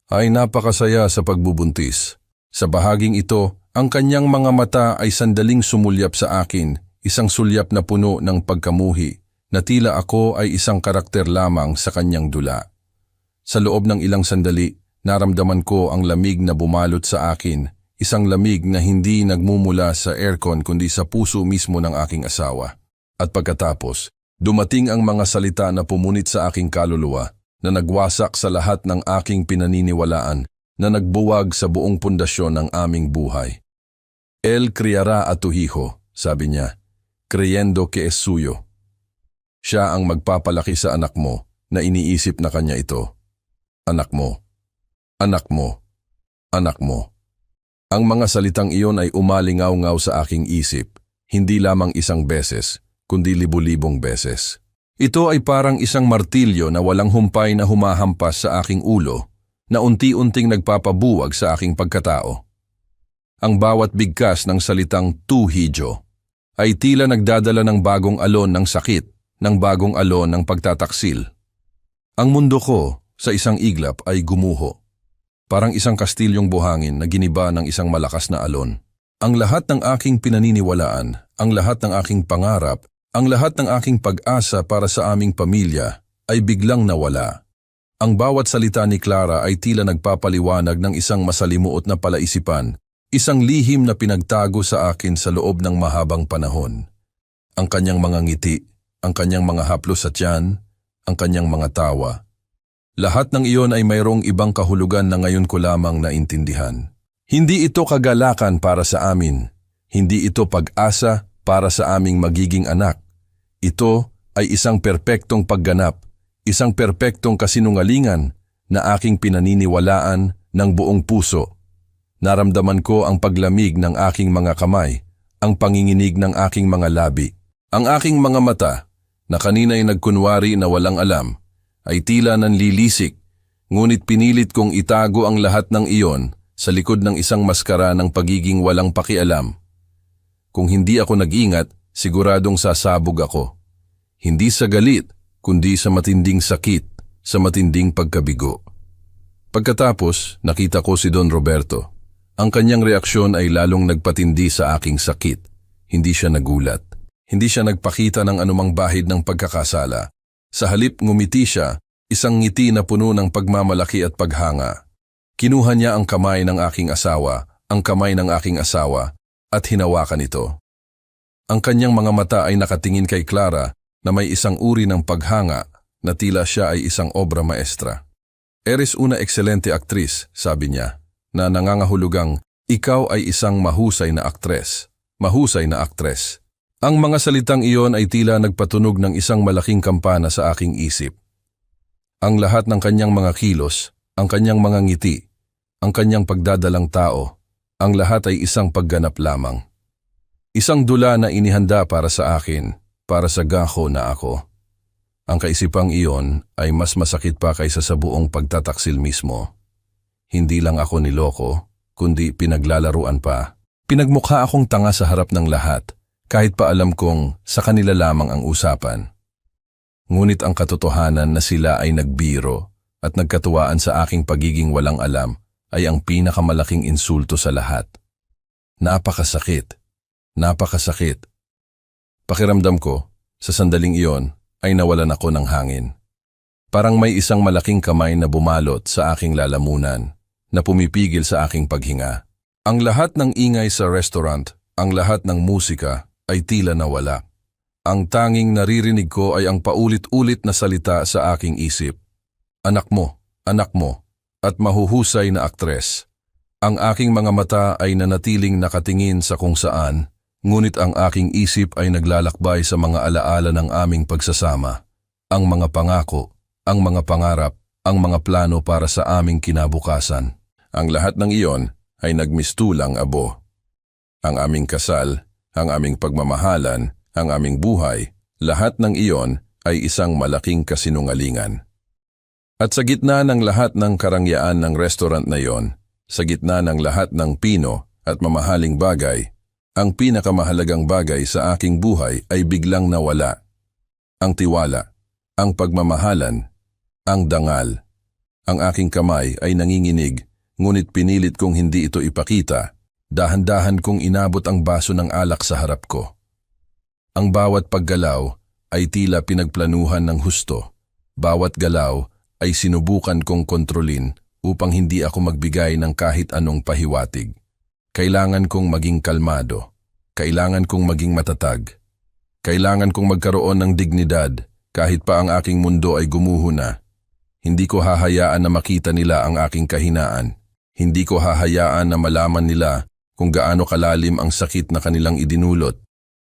Ay napakasaya sa pagbubuntis. Sa bahaging ito, ang kanyang mga mata ay sandaling sumulyap sa akin, isang sulyap na puno ng pagkamuhi, na tila ako ay isang karakter lamang sa kanyang dula. Sa loob ng ilang sandali, naramdaman ko ang lamig na bumalot sa akin, isang lamig na hindi nagmumula sa aircon kundi sa puso mismo ng aking asawa. At pagkatapos, dumating ang mga salita na pumunit sa aking kaluluwa, na nagwasak sa lahat ng aking pinaniniwalaan, na nagbuwag sa buong pundasyon ng aming buhay. Él criará a tu hijo, sabi niya, creyendo que es suyo. Siya ang magpapalaki sa anak mo, na iniisip na kanya ito. Anak mo, anak mo, anak mo. Ang mga salitang iyon ay umalingaw-ngaw sa aking isip, hindi lamang isang beses, kundi libu-libong beses. Ito ay parang isang martilyo na walang humpay na humahampas sa aking ulo, na unti-unting nagpapabuwag sa aking pagkatao. Ang bawat bigkas ng salitang tu hijo ay tila nagdadala ng bagong alon ng sakit, ng bagong alon ng pagtataksil. Ang mundo ko sa isang iglap ay gumuho. Parang isang kastilyong buhangin na giniba ng isang malakas na alon. Ang lahat ng aking pinaniniwalaan, ang lahat ng aking pangarap, ang lahat ng aking pag-asa para sa aming pamilya ay biglang nawala. Ang bawat salita ni Clara ay tila nagpapaliwanag ng isang masalimuot na palaisipan, isang lihim na pinagtago sa akin sa loob ng mahabang panahon. Ang kanyang mga ngiti, ang kanyang mga haplos sa tiyan, ang kanyang mga tawa. Lahat ng iyon ay mayroong ibang kahulugan na ngayon ko lamang naintindihan. Hindi ito kagalakan para sa amin. Hindi ito pag-asa para sa aming magiging anak. Ito ay isang perpektong pagganap, isang perpektong kasinungalingan na aking pinaniniwalaan ng buong puso. Naramdaman ko ang paglamig ng aking mga kamay, ang panginginig ng aking mga labi. Ang aking mga mata, na kanina'y nagkunwari na walang alam, ay tila nanlilisik, ngunit pinilit kong itago ang lahat ng iyon sa likod ng isang maskara ng pagiging walang pakialam. Kung hindi ako nag-ingat, siguradong sasabog ako. Hindi sa galit, kundi sa matinding sakit, sa matinding pagkabigo. Pagkatapos, nakita ko si Don Roberto. Ang kanyang reaksyon ay lalong nagpatindi sa aking sakit. Hindi siya nagulat. Hindi siya nagpakita ng anumang bahid ng pagkakasala. Sa halip ngumiti siya, isang ngiti na puno ng pagmamalaki at paghanga. Kinuha niya ang kamay ng aking asawa, ang kamay ng aking asawa, at hinawakan ito. Ang kanyang mga mata ay nakatingin kay Clara na may isang uri ng paghanga na tila siya ay isang obra maestra. Eres una excelente actriz, sabi niya, na nangangahulugang, ikaw ay isang mahusay na aktres. Mahusay na aktres. Ang mga salitang iyon ay tila nagpatunog ng isang malaking kampana sa aking isip. Ang lahat ng kanyang mga kilos, ang kanyang mga ngiti, ang kanyang pagdadalang tao, ang lahat ay isang pagganap lamang. Isang dula na inihanda para sa akin, para sa gako na ako. Ang kaisipang iyon ay mas masakit pa kaysa sa buong pagtataksil mismo. Hindi lang ako niloko, kundi pinaglalaruan pa. Pinagmukha akong tanga sa harap ng lahat. Kahit pa alam kong sa kanila lamang ang usapan. Ngunit ang katotohanan na sila ay nagbiro at nagkatuwaan sa aking pagiging walang alam ay ang pinakamalaking insulto sa lahat. Napakasakit. Napakasakit. Pakiramdam ko, sa sandaling iyon, ay nawalan ako ng hangin. Parang may isang malaking kamay na bumalot sa aking lalamunan, na pumipigil sa aking paghinga. Ang lahat ng ingay sa restaurant, ang lahat ng musika, ay tila nawala. Ang tanging naririnig ko ay ang paulit-ulit na salita sa aking isip. Anak mo, at mahuhusay na aktres. Ang aking mga mata ay nanatiling nakatingin sa kung saan, ngunit ang aking isip ay naglalakbay sa mga alaala ng aming pagsasama. Ang mga pangako, ang mga pangarap, ang mga plano para sa aming kinabukasan. Ang lahat ng iyon ay nagmistulang abo. Ang aming kasal, ang aming pagmamahalan, ang aming buhay, lahat ng iyon ay isang malaking kasinungalingan. At sa gitna ng lahat ng karangyaan ng restaurant na iyon, sa gitna ng lahat ng pino at mamahaling bagay, ang pinakamahalagang bagay sa aking buhay ay biglang nawala. Ang tiwala, ang pagmamahalan, ang dangal. Ang aking kamay ay nanginginig, ngunit pinilit kong hindi ito ipakita. Dahan-dahan kong inabot ang baso ng alak sa harap ko. Ang bawat paggalaw ay tila pinagplanuhan ng husto. Bawat galaw ay sinubukan kong kontrolin upang hindi ako magbigay ng kahit anong pahiwatig. Kailangan kong maging kalmado. Kailangan kong maging matatag. Kailangan kong magkaroon ng dignidad kahit pa ang aking mundo ay gumuho na. Hindi ko hahayaan na makita nila ang aking kahinaan. Hindi ko hahayaan na malaman nila kung gaano kalalim ang sakit na kanilang idinulot.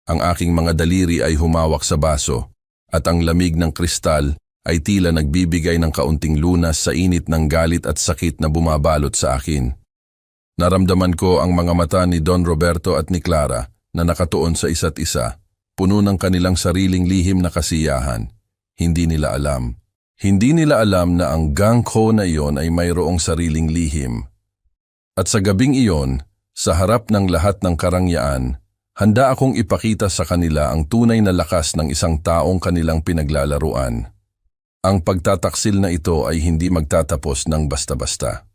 Ang aking mga daliri ay humawak sa baso at ang lamig ng kristal ay tila nagbibigay ng kaunting lunas sa init ng galit at sakit na bumabalot sa akin. Naramdaman ko ang mga mata ni Don Roberto at ni Clara na nakatuon sa isa't isa, puno ng kanilang sariling lihim na kasiyahan. Hindi nila alam. Hindi nila alam na ang gangko na iyon ay mayroong sariling lihim. At sa gabing iyon, sa harap ng lahat ng karangyaan, handa akong ipakita sa kanila ang tunay na lakas ng isang taong kanilang pinaglalaruan. Ang pagtataksil na ito ay hindi magtatapos ng basta-basta.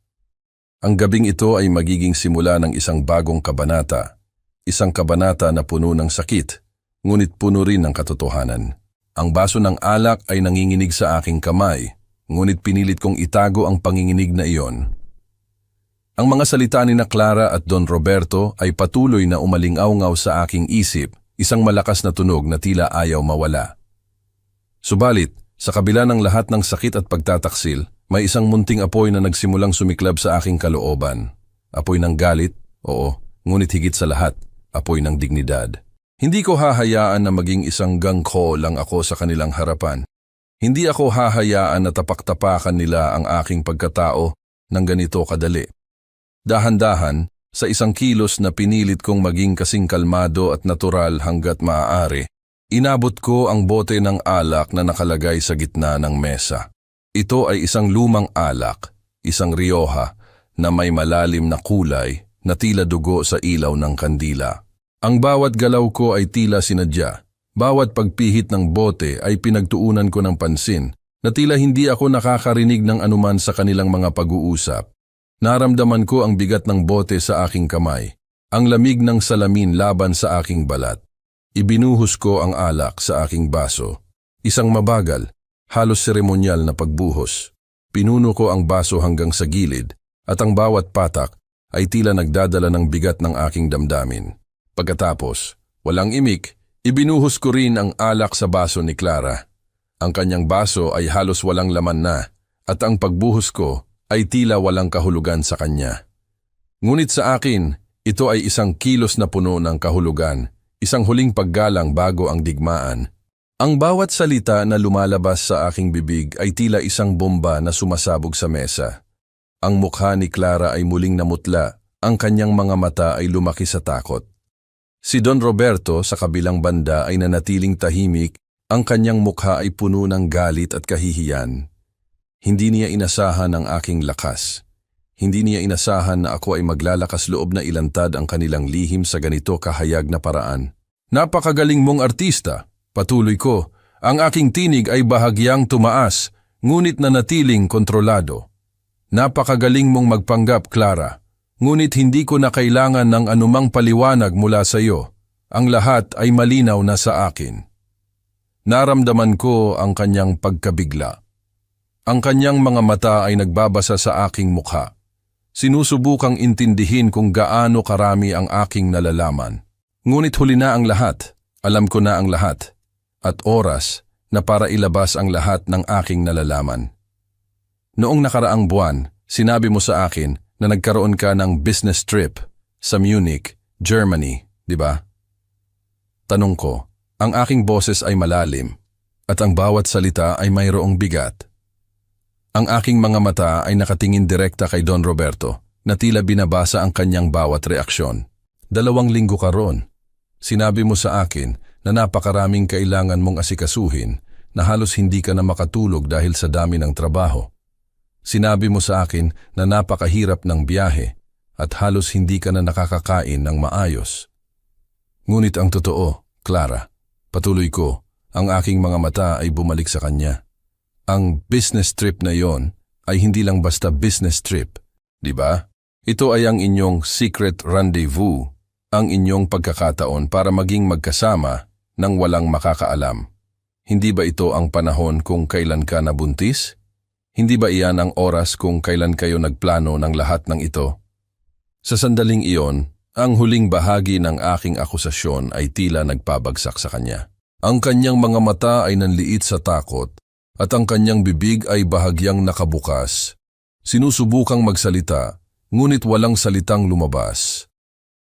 Ang gabing ito ay magiging simula ng isang bagong kabanata, isang kabanata na puno ng sakit, ngunit puno rin ng katotohanan. Ang baso ng alak ay nanginginig sa aking kamay, ngunit pinilit kong itago ang panginginig na iyon. Ang mga salita ni na Clara at Don Roberto ay patuloy na umalingaw-ngaw sa aking isip, isang malakas na tunog na tila ayaw mawala. Subalit, sa kabila ng lahat ng sakit at pagtataksil, may isang munting apoy na nagsimulang sumiklab sa aking kalooban. Apoy ng galit, oo, ngunit higit sa lahat, apoy ng dignidad. Hindi ko hahayaan na maging isang gangko lang ako sa kanilang harapan. Hindi ako hahayaan na tapak-tapakan nila ang aking pagkatao ng ganito kadali. Dahan-dahan, sa isang kilos na pinilit kong maging kasing kalmado at natural hanggat maaari, inabot ko ang bote ng alak na nakalagay sa gitna ng mesa. Ito ay isang lumang alak, isang Rioja, na may malalim na kulay na tila dugo sa ilaw ng kandila. Ang bawat galaw ko ay tila sinadya. Bawat pagpihit ng bote ay pinagtuunan ko ng pansin na tila hindi ako nakakarinig ng anuman sa kanilang mga pag-uusap. Naramdaman ko ang bigat ng bote sa aking kamay, ang lamig ng salamin laban sa aking balat. Ibinuhos ko ang alak sa aking baso. Isang mabagal, halos seremonyal na pagbuhos. Pinuno ko ang baso hanggang sa gilid at ang bawat patak ay tila nagdadala ng bigat ng aking damdamin. Pagkatapos, walang imik, ibinuhos ko rin ang alak sa baso ni Clara. Ang kanyang baso ay halos walang laman na at ang pagbuhos ko ay tila walang kahulugan sa kanya. Ngunit sa akin, ito ay isang kilos na puno ng kahulugan. Isang huling paggalang bago ang digmaan. Ang bawat salita na lumalabas sa aking bibig ay tila isang bomba na sumasabog sa mesa. Ang mukha ni Clara ay muling namutla, ang kanyang mga mata ay lumaki sa takot. Si Don Roberto sa kabilang banda ay nanatiling tahimik, ang kanyang mukha ay puno ng galit at kahihiyan. Hindi niya inasahan ang aking lakas. Hindi niya inasahan na ako ay maglalakas loob na ilantad ang kanilang lihim sa ganito kahayag na paraan. Napakagaling mong artista, patuloy ko. Ang aking tinig ay bahagyang tumaas, ngunit nanatiling kontrolado. Napakagaling mong magpanggap, Clara. Ngunit hindi ko na kailangan ng anumang paliwanag mula sa iyo. Ang lahat ay malinaw na sa akin. Naramdaman ko ang kanyang pagkabigla. Ang kanyang mga mata ay nagbabasa sa aking mukha. Sinusubukang intindihin kung gaano karami ang aking nalalaman. Ngunit huli na ang lahat. Alam ko na ang lahat. At oras na para ilabas ang lahat ng aking nalalaman. Noong nakaraang buwan, sinabi mo sa akin na nagkaroon ka ng business trip sa Munich, Germany, di ba? Tanong ko, ang aking boses ay malalim at ang bawat salita ay mayroong bigat. Ang aking mga mata ay nakatingin direkta kay Don Roberto na tila binabasa ang kanyang bawat reaksyon. 2 linggo ka ron. Sinabi mo sa akin na napakaraming kailangan mong asikasuhin na halos hindi ka na makatulog dahil sa dami ng trabaho. Sinabi mo sa akin na napakahirap ng biyahe at halos hindi ka na nakakakain ng maayos. Ngunit ang totoo, Clara, patuloy ko, ang aking mga mata ay bumalik sa kanya. Ang business trip na yon ay hindi lang basta business trip, di ba? Ito ay ang inyong secret rendezvous, ang inyong pagkakataon para maging magkasama nang walang makakaalam. Hindi ba ito ang panahon kung kailan ka nabuntis? Hindi ba iyan ang oras kung kailan kayo nagplano ng lahat ng ito? Sa sandaling iyon, ang huling bahagi ng aking akusasyon ay tila nagpabagsak sa kanya. Ang kanyang mga mata ay nanliit sa takot at ang kanyang bibig ay bahagyang nakabukas. Sinusubukang magsalita, ngunit walang salitang lumabas.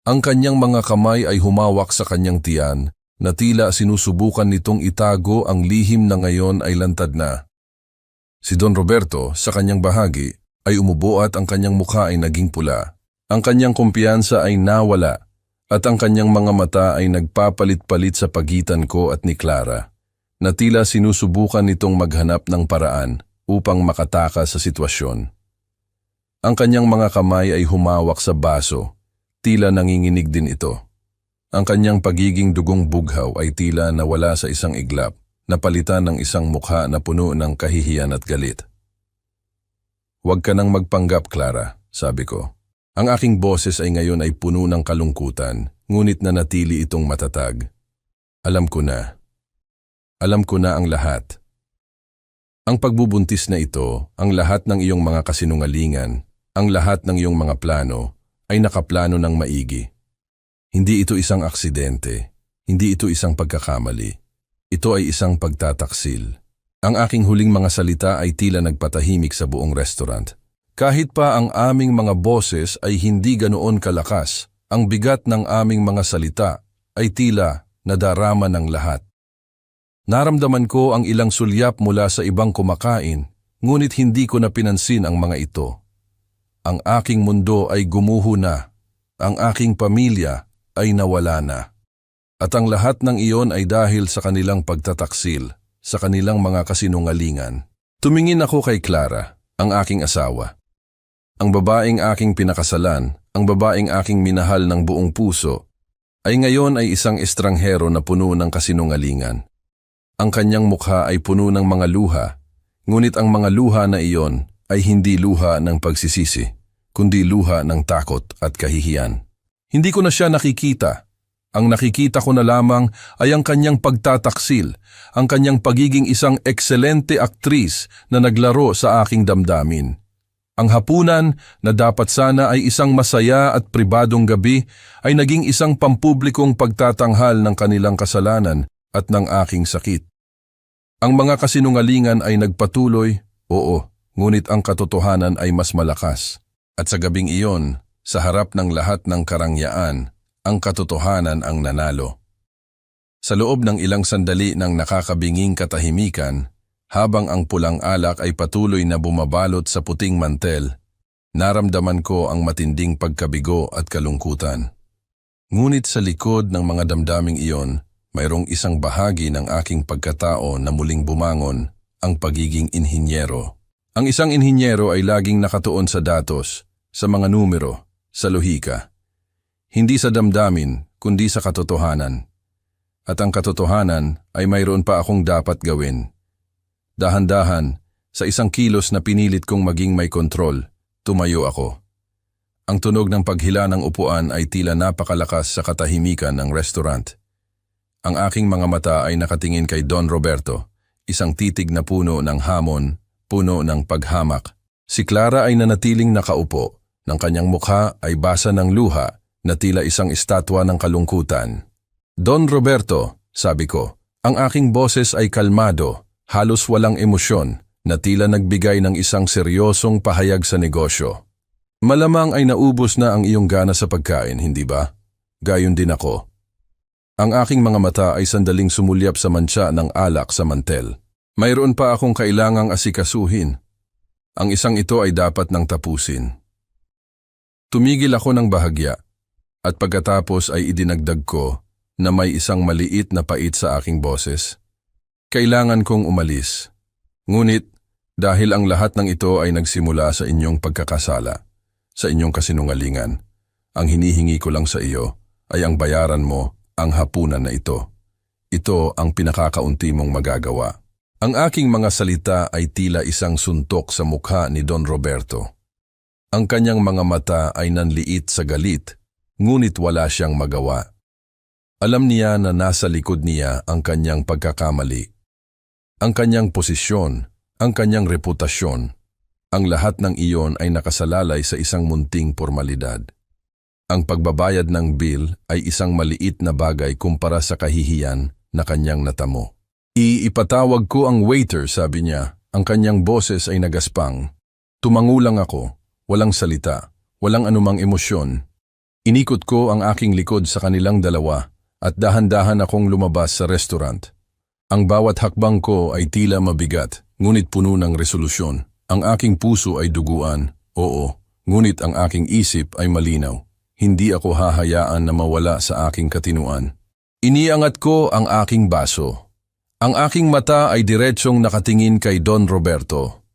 Ang kanyang mga kamay ay humawak sa kanyang tiyan na tila sinusubukan nitong itago ang lihim na ngayon ay lantad na. Si Don Roberto, sa kanyang bahagi, ay umubo at ang kanyang mukha ay naging pula. Ang kanyang kumpiyansa ay nawala at ang kanyang mga mata ay nagpapalit-palit sa pagitan ko at ni Clara, na tila sinusubukan nitong maghanap ng paraan upang makatakas sa sitwasyon. Ang kanyang mga kamay ay humawak sa baso, tila nanginginig din ito. Ang kanyang pagiging dugong bughaw ay tila nawala sa isang iglap, napalitan ng isang mukha na puno ng kahihiyan at galit. "Huwag ka nang magpanggap, Clara," sabi ko. Ang aking boses ay ngayon ay puno ng kalungkutan, ngunit nanatili itong matatag. Alam ko na. Alam ko na ang lahat. Ang pagbubuntis na ito, ang lahat ng iyong mga kasinungalingan, ang lahat ng iyong mga plano, ay nakaplano ng maigi. Hindi ito isang aksidente. Hindi ito isang pagkakamali. Ito ay isang pagtataksil. Ang aking huling mga salita ay tila nagpatahimik sa buong restaurant. Kahit pa ang aming mga boses ay hindi ganoon kalakas, ang bigat ng aming mga salita ay tila nadarama ng lahat. Naramdaman ko ang ilang sulyap mula sa ibang kumakain, ngunit hindi ko na pinansin ang mga ito. Ang aking mundo ay gumuho na, ang aking pamilya ay nawala na. At ang lahat ng iyon ay dahil sa kanilang pagtataksil, sa kanilang mga kasinungalingan. Tumingin ako kay Clara, ang aking asawa. Ang babaeng aking pinakasalan, ang babaeng aking minahal ng buong puso, ay ngayon ay isang estranghero na puno ng kasinungalingan. Ang kanyang mukha ay puno ng mga luha, ngunit ang mga luha na iyon ay hindi luha ng pagsisisi, kundi luha ng takot at kahihiyan. Hindi ko na siya nakikita. Ang nakikita ko na lamang ay ang kanyang pagtataksil, ang kanyang pagiging isang ekselente aktris na naglaro sa aking damdamin. Ang hapunan na dapat sana ay isang masaya at pribadong gabi ay naging isang pampublikong pagtatanghal ng kanilang kasalanan at ng aking sakit. Ang mga kasinungalingan ay nagpatuloy, oo, ngunit ang katotohanan ay mas malakas. At sa gabing iyon, sa harap ng lahat ng karangyaan, ang katotohanan ang nanalo. Sa loob ng ilang sandali ng nakakabinging katahimikan, habang ang pulang alak ay patuloy na bumabalot sa puting mantel, naramdaman ko ang matinding pagkabigo at kalungkutan. Ngunit sa likod ng mga damdaming iyon, mayroong isang bahagi ng aking pagkatao na muling bumangon, ang pagiging inhinyero. Ang isang inhinyero ay laging nakatuon sa datos, sa mga numero, sa lohika. Hindi sa damdamin, kundi sa katotohanan. At ang katotohanan ay mayroon pa akong dapat gawin. Dahan-dahan, sa isang kilos na pinilit kong maging may kontrol, tumayo ako. Ang tunog ng paghila ng upuan ay tila napakalakas sa katahimikan ng restaurant. Ang aking mga mata ay nakatingin kay Don Roberto, isang titig na puno ng hamon, puno ng paghamak. Si Clara ay nanatiling nakaupo, ng kanyang mukha ay basa ng luha na tila isang estatwa ng kalungkutan. Don Roberto, sabi ko, ang aking boses ay kalmado, halos walang emosyon, na tila nagbigay ng isang seryosong pahayag sa negosyo. Malamang ay naubos na ang iyong gana sa pagkain, hindi ba? Gayon din ako. Ang aking mga mata ay sandaling sumulyap sa mantsa ng alak sa mantel. Mayroon pa akong kailangang asikasuhin. Ang isang ito ay dapat nang tapusin. Tumigil ako ng bahagya, at pagkatapos ay idinagdag ko na may isang maliit na pait sa aking boses. Kailangan kong umalis. Ngunit, dahil ang lahat ng ito ay nagsimula sa inyong pagkakasala, sa inyong kasinungalingan, ang hinihingi ko lang sa iyo ay ang bayaran mo ang hapunan na ito. Ito ang pinakakaunti mong magagawa. Ang aking mga salita ay tila isang suntok sa mukha ni Don Roberto. Ang kanyang mga mata ay nanliit sa galit, ngunit wala siyang magawa. Alam niya na nasa likod niya ang kanyang pagkakamali. Ang kanyang posisyon, ang kanyang reputasyon, ang lahat ng iyon ay nakasalalay sa isang munting pormalidad. Ang pagbabayad ng bill ay isang maliit na bagay kumpara sa kahihiyan na kanyang natamo. Ipatawag ko ang waiter, sabi niya. Ang kanyang boses ay nagaspang. Tumangulang ako, walang salita, walang anumang emosyon. Inikot ko ang aking likod sa kanilang dalawa at dahan-dahan akong lumabas sa restaurant. Ang bawat hakbang ko ay tila mabigat, ngunit puno ng resolusyon. Ang aking puso ay duguan, oo, ngunit ang aking isip ay malinaw. Hindi ako hahayaan na mawala sa aking katinuan. Iniangat ko ang aking baso. Ang aking mata ay diretsyong nakatingin kay Don Roberto.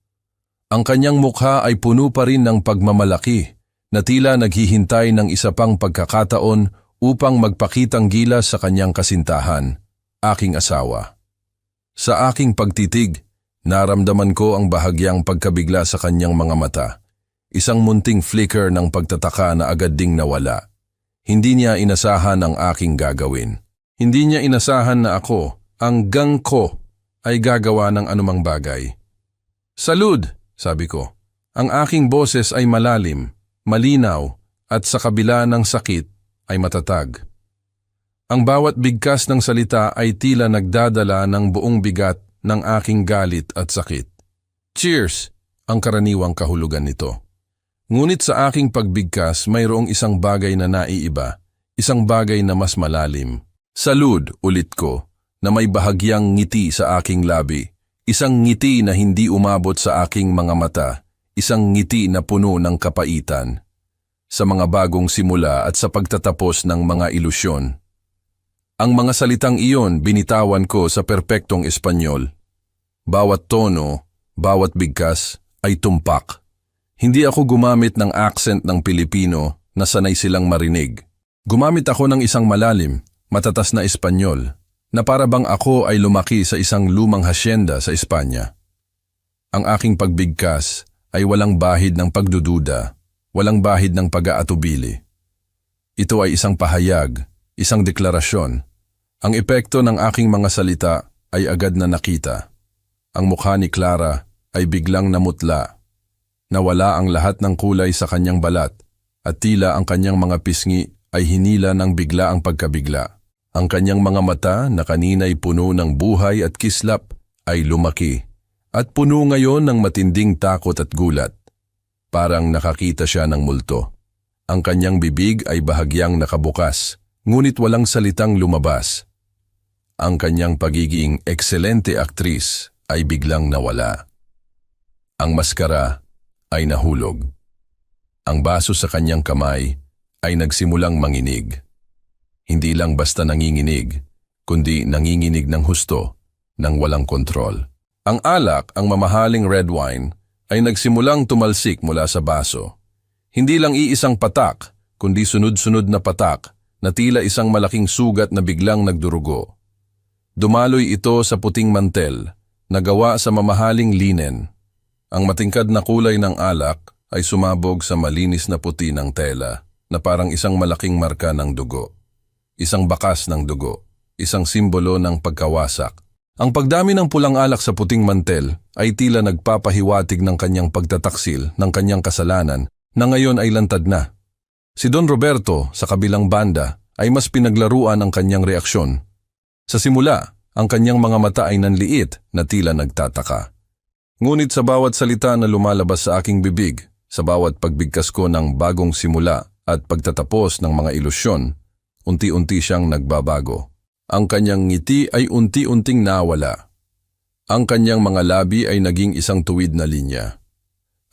Ang kanyang mukha ay puno pa rin ng pagmamalaki, na tila naghihintay ng isa pang pagkakataon upang magpakitang gilas sa kanyang kasintahan, aking asawa. Sa aking pagtitig, naramdaman ko ang bahagyang pagkabigla sa kanyang mga mata. Isang munting flicker ng pagtataka na agad ding nawala. Hindi niya inasahan ang aking gagawin. Hindi niya inasahan na ako, ang gang ko, ay gagawa ng anumang bagay. Salud, sabi ko. Ang aking boses ay malalim, malinaw, at sa kabila ng sakit ay matatag. Ang bawat bigkas ng salita ay tila nagdadala ng buong bigat ng aking galit at sakit. Cheers! Ang karaniwang kahulugan nito. Ngunit sa aking pagbigkas mayroong isang bagay na naiiba, isang bagay na mas malalim. Salud, ulit ko, na may bahagyang ngiti sa aking labi. Isang ngiti na hindi umabot sa aking mga mata, isang ngiti na puno ng kapaitan. Sa mga bagong simula at sa pagtatapos ng mga ilusyon. Ang mga salitang iyon binitawan ko sa perpektong Espanyol. Bawat tono, bawat bigkas ay tumpak. Hindi ako gumamit ng accent ng Pilipino na sanay silang marinig. Gumamit ako ng isang malalim, matatas na Espanyol, na para bang ako ay lumaki sa isang lumang hasyenda sa Espanya. Ang aking pagbigkas ay walang bahid ng pagdududa, walang bahid ng pag-aatubili. Ito ay isang pahayag, isang deklarasyon. Ang epekto ng aking mga salita ay agad na nakita. Ang mukha ni Clara ay biglang namutla. Nawala ang lahat ng kulay sa kanyang balat at tila ang kanyang mga pisngi ay hinila ng bigla ang pagkabigla. Ang kanyang mga mata na kanina'y puno ng buhay at kislap ay lumaki at puno ngayon ng matinding takot at gulat. Parang nakakita siya ng multo. Ang kanyang bibig ay bahagyang nakabukas, ngunit walang salitang lumabas. Ang kanyang pagiging ekselente aktris ay biglang nawala. Ang maskara ay nahulog. Ang baso sa kanyang kamay ay nagsimulang manginig. Hindi lang basta nanginginig, kundi nanginginig ng husto, ng walang kontrol. Ang alak, ang mamahaling red wine, ay nagsimulang tumalsik mula sa baso. Hindi lang iisang patak, kundi sunod-sunod na patak na tila isang malaking sugat na biglang nagdurugo. Dumaloy ito sa puting mantel, na gawa sa mamahaling linen. Ang matingkad na kulay ng alak ay sumabog sa malinis na puti ng tela na parang isang malaking marka ng dugo. Isang bakas ng dugo, isang simbolo ng pagkawasak. Ang pagdami ng pulang alak sa puting mantel ay tila nagpapahiwatig ng kanyang pagtataksil ng kanyang kasalanan na ngayon ay lantad na. Si Don Roberto sa kabilang banda ay mas pinaglaruan ang kanyang reaksyon. Sa simula, ang kanyang mga mata ay nanliit na tila nagtataka. Ngunit sa bawat salita na lumalabas sa aking bibig, sa bawat pagbigkas ko ng bagong simula at pagtatapos ng mga ilusyon, unti-unti siyang nagbabago. Ang kanyang ngiti ay unti-unting nawala. Ang kanyang mga labi ay naging isang tuwid na linya.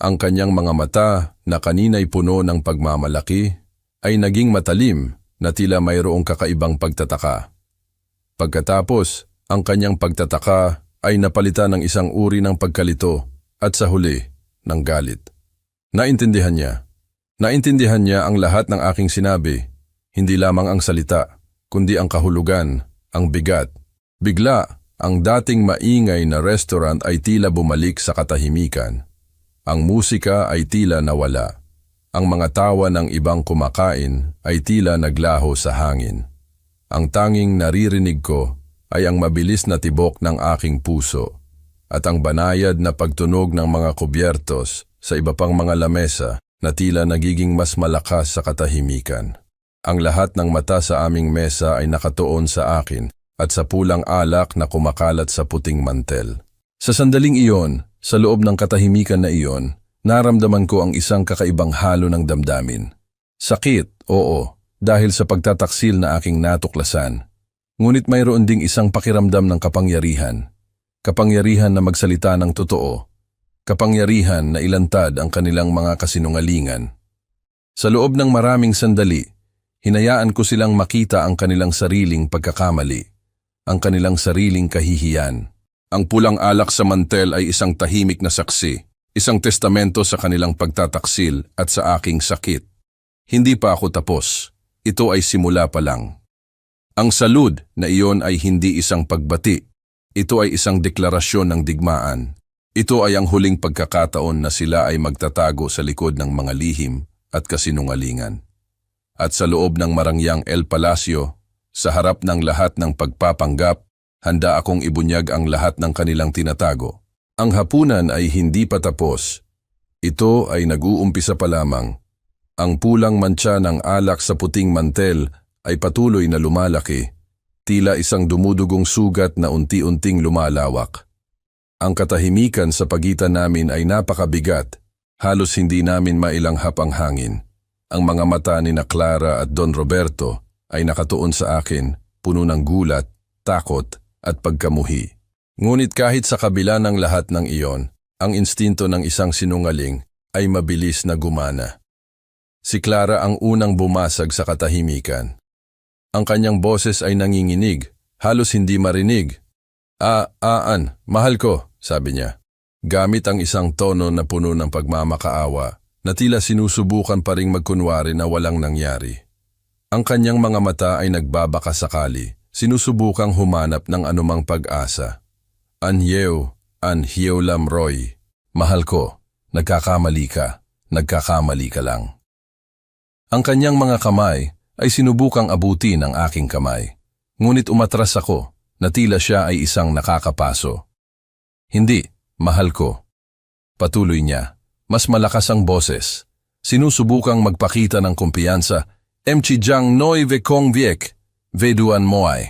Ang kanyang mga mata na kanina'y puno ng pagmamalaki ay naging matalim na tila mayroong kakaibang pagtataka. Pagkatapos, ang kanyang pagtataka ay napalitan ng isang uri ng pagkalito at sa huli, ng galit. Naintindihan niya. Naintindihan niya ang lahat ng aking sinabi, hindi lamang ang salita, kundi ang kahulugan, ang bigat. Bigla, ang dating maingay na restaurant ay tila bumalik sa katahimikan. Ang musika ay tila nawala. Ang mga tawa ng ibang kumakain ay tila naglaho sa hangin. Ang tanging naririnig ko ay ang mabilis na tibok ng aking puso at ang banayad na pagtunog ng mga kubyertos sa iba pang mga lamesa na tila nagiging mas malakas sa katahimikan. Ang lahat ng mata sa aming mesa ay nakatuon sa akin at sa pulang alak na kumakalat sa puting mantel. Sa sandaling iyon, sa loob ng katahimikan na iyon, naramdaman ko ang isang kakaibang halo ng damdamin. Sakit, oo, dahil sa pagtataksil na aking natuklasan. Ngunit mayroon ding isang pakiramdam ng kapangyarihan. Kapangyarihan na magsalita ng totoo. Kapangyarihan na ilantad ang kanilang mga kasinungalingan. Sa loob ng maraming sandali, hinayaan ko silang makita ang kanilang sariling pagkakamali, ang kanilang sariling kahihiyan. Ang pulang alak sa mantel ay isang tahimik na saksi, isang testamento sa kanilang pagtataksil at sa aking sakit. Hindi pa ako tapos. Ito ay simula pa lang. Ang salud na iyon ay hindi isang pagbati. Ito ay isang deklarasyon ng digmaan. Ito ay ang huling pagkakataon na sila ay magtatago sa likod ng mga lihim at kasinungalingan. At sa loob ng marangyang El Palacio, sa harap ng lahat ng pagpapanggap, handa akong ibunyag ang lahat ng kanilang tinatago. Ang hapunan ay hindi pa tapos. Ito ay nag-uumpisa pa lamang. Ang pulang mantsa ng alak sa puting mantel ay patuloy na lumalaki, tila isang dumudugong sugat na unti-unting lumalawak. Ang katahimikan sa pagitan namin ay napakabigat, halos hindi namin mailanghap ang hangin. Ang mga mata ni na Clara at Don Roberto ay nakatuon sa akin, puno ng gulat, takot at pagkamuhi. Ngunit kahit sa kabila ng lahat ng iyon, ang instinto ng isang sinungaling ay mabilis na gumana. Si Clara ang unang bumasag sa katahimikan. Ang kanyang boses ay nanginginig, halos hindi marinig. Mahal ko, sabi niya. Gamit ang isang tono na puno ng pagmamakaawa, na tila sinusubukan pa ring magkunwari na walang nangyari. Ang kanyang mga mata ay nagbabaka sakali, sinusubukang humanap ng anumang pag-asa. Anhyew Lam Roy, mahal ko, nagkakamali ka lang. Ang kanyang mga kamay ay sinubukang abutin ang aking kamay. Ngunit umatras ako na tila siya ay isang nakakapaso. Hindi, mahal ko. Patuloy niya, mas malakas ang boses. Sinusubukang magpakita ng kumpiyansa. Mchijang noi ve kong viek, veduan moay.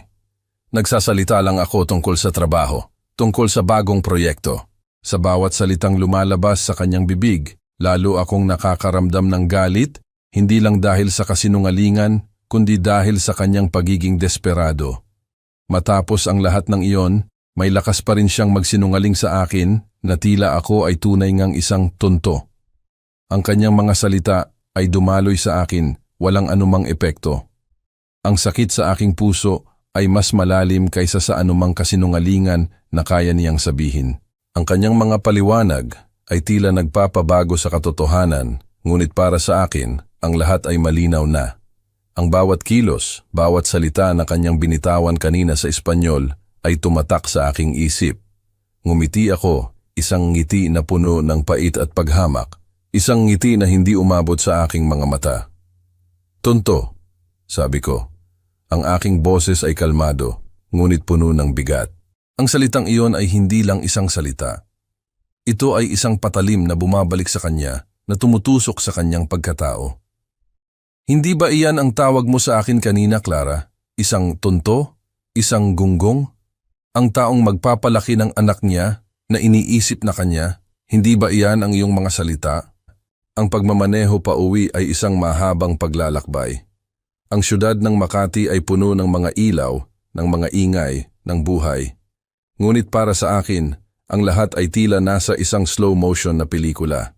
Nagsasalita lang ako tungkol sa trabaho, tungkol sa bagong proyekto. Sa bawat salitang lumalabas sa kanyang bibig, lalo akong nakakaramdam ng galit, hindi lang dahil sa kasinungalingan, kundi dahil sa kanyang pagiging desperado. Matapos ang lahat ng iyon, may lakas pa rin siyang magsinungaling sa akin na tila ako ay tunay ngang isang tonto. Ang kanyang mga salita ay dumaloy sa akin, walang anumang epekto. Ang sakit sa aking puso ay mas malalim kaysa sa anumang kasinungalingan na kaya niyang sabihin. Ang kanyang mga paliwanag ay tila nagpapabago sa katotohanan, ngunit para sa akin, ang lahat ay malinaw na. Ang bawat kilos, bawat salita na kanyang binitawan kanina sa Espanyol ay tumatak sa aking isip. Ngumiti ako, isang ngiti na puno ng pait at paghamak, Isang ngiti na hindi umabot sa aking mga mata. Tonto, sabi ko. Ang aking boses ay kalmado, ngunit puno ng bigat. Ang salitang iyon ay hindi lang isang salita. Ito ay isang patalim na bumabalik sa kanya, na tumutusok sa kanyang pagkatao. Hindi ba iyan ang tawag mo sa akin kanina, Clara? Isang tonto? Isang gunggong? Ang taong magpapalaki ng anak niya na iniisip na kanya? Hindi ba iyan ang iyong mga salita? Ang pagmamaneho pa uwi ay isang mahabang paglalakbay. Ang syudad ng Makati ay puno ng mga ilaw, ng mga ingay, ng buhay. Ngunit para sa akin, ang lahat ay tila nasa isang slow motion na pelikula.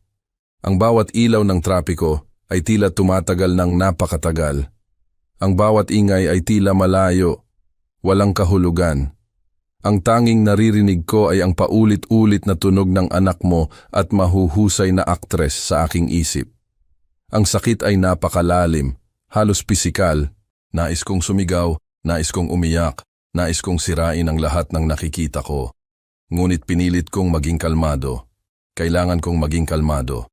Ang bawat ilaw ng trapiko ay tila tumatagal ng napakatagal. Ang bawat ingay ay tila malayo, walang kahulugan. Ang tanging naririnig ko ay ang paulit-ulit na tunog ng anak mo at mahuhusay na aktres sa aking isip. Ang sakit ay napakalalim, halos pisikal. Nais kong sumigaw, nais kong umiyak, nais kong sirain ang lahat ng nakikita ko. Ngunit pinilit kong maging kalmado. Kailangan kong maging kalmado.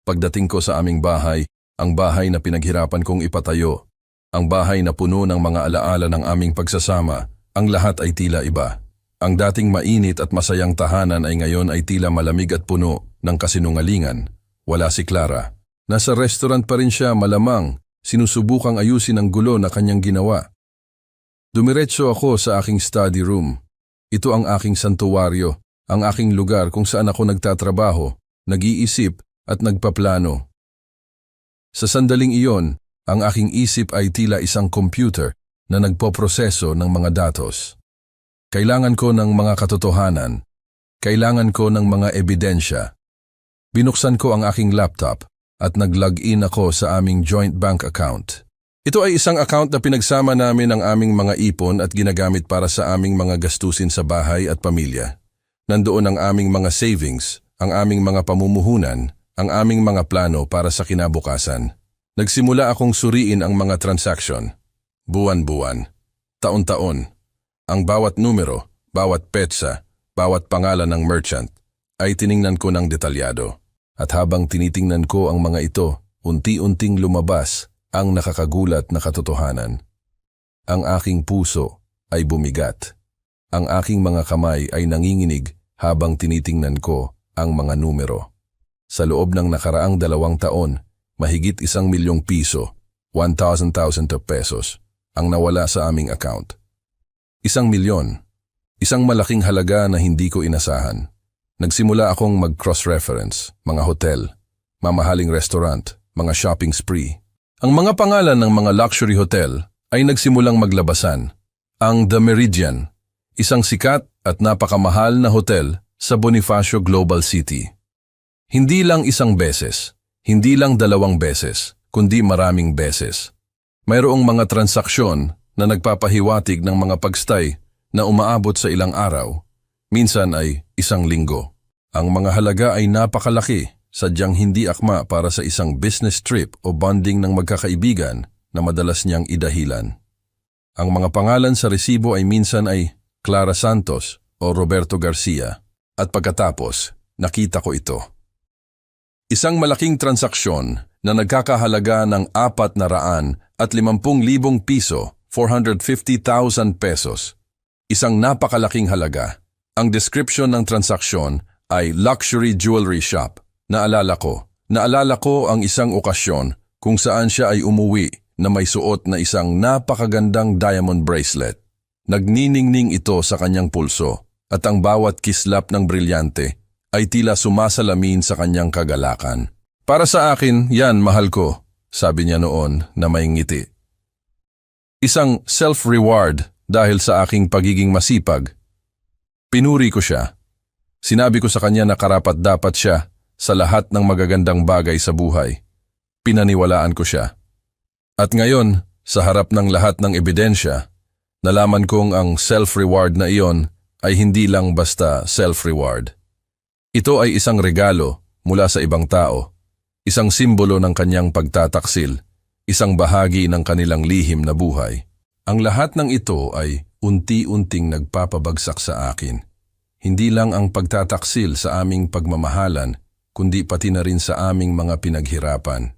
Pagdating ko sa aming bahay, ang bahay na pinaghirapan kong ipatayo, ang bahay na puno ng mga alaala ng aming pagsasama, ang lahat ay tila iba. Ang dating mainit at masayang tahanan ay ngayon ay tila malamig at puno ng kasinungalingan. Wala si Clara. Nasa restaurant pa rin siya, malamang, sinusubukang ayusin ang gulo na kanyang ginawa. Dumiretso ako sa aking study room. Ito ang aking santuwaryo, ang aking lugar kung saan ako nagtatrabaho, nag-iisip at nagpaplano. Sa sandaling iyon, ang aking isip ay tila isang computer na nagpoproseso ng mga datos. Kailangan ko ng mga katotohanan. Kailangan ko ng mga ebidensya. Binuksan ko ang aking laptop at nag-login ako sa aming joint bank account. Ito ay isang account na pinagsama namin ang aming mga ipon at ginagamit para sa aming mga gastusin sa bahay at pamilya. Nandoon ang aming mga savings, ang aming mga pamumuhunan, ang aming mga plano para sa kinabukasan. Nagsimula akong suriin ang mga transaksyon. Buwan-buwan, taon-taon. Ang bawat numero, bawat petsa, bawat pangalan ng merchant ay tiningnan ko ng detalyado. At habang tinitingnan ko ang mga ito, unti-unting lumabas ang nakakagulat na katotohanan. Ang aking puso ay bumigat. Ang aking mga kamay ay nanginginig habang tinitingnan ko ang mga numero. Sa loob ng nakaraang 2 taon, mahigit 1 milyong piso, 1,000 pesos, ang nawala sa aming account. 1 milyon, isang malaking halaga na hindi ko inasahan. Nagsimula akong mag-cross-reference, mga hotel, mamahaling restaurant, mga shopping spree. Ang mga pangalan ng mga luxury hotel ay nagsimulang maglabasan. Ang The Meridian, isang sikat at napakamahal na hotel sa Bonifacio Global City. Hindi lang isang beses, hindi lang 2 beses, kundi maraming beses. Mayroong mga transaksyon na nagpapahiwatig ng mga pagstay na umaabot sa ilang araw, minsan ay 1 linggo. Ang mga halaga ay napakalaki, sadyang hindi akma para sa isang business trip o bonding ng magkakaibigan na madalas niyang idahilan. Ang mga pangalan sa resibo ay minsan ay Clara Santos o Roberto Garcia, at pagkatapos, nakita ko ito. Isang malaking transaksyon na nagkakahalaga ng 450,000 piso, 450,000 pesos. Isang napakalaking halaga. Ang description ng transaksyon ay luxury jewelry shop. Naalala ko ang isang okasyon kung saan siya ay umuwi na may suot na isang napakagandang diamond bracelet. Nagniningning ito sa kanyang pulso at ang bawat kislap ng brilyante ay tila sumasalamin sa kanyang kagalakan. Para sa akin, yan mahal ko, sabi niya noon na may ngiti. Isang self-reward dahil sa aking pagiging masipag. Pinuri ko siya. Sinabi ko sa kanya na karapat-dapat siya sa lahat ng magagandang bagay sa buhay. Pinaniwalaan ko siya. At ngayon, sa harap ng lahat ng ebidensya, nalaman kong ang self-reward na iyon ay hindi lang basta self-reward. Ito ay isang regalo mula sa ibang tao, isang simbolo ng kanyang pagtataksil, isang bahagi ng kanilang lihim na buhay. Ang lahat ng ito ay unti-unting nagpapabagsak sa akin. Hindi lang ang pagtataksil sa aming pagmamahalan, kundi pati na rin sa aming mga pinaghirapan.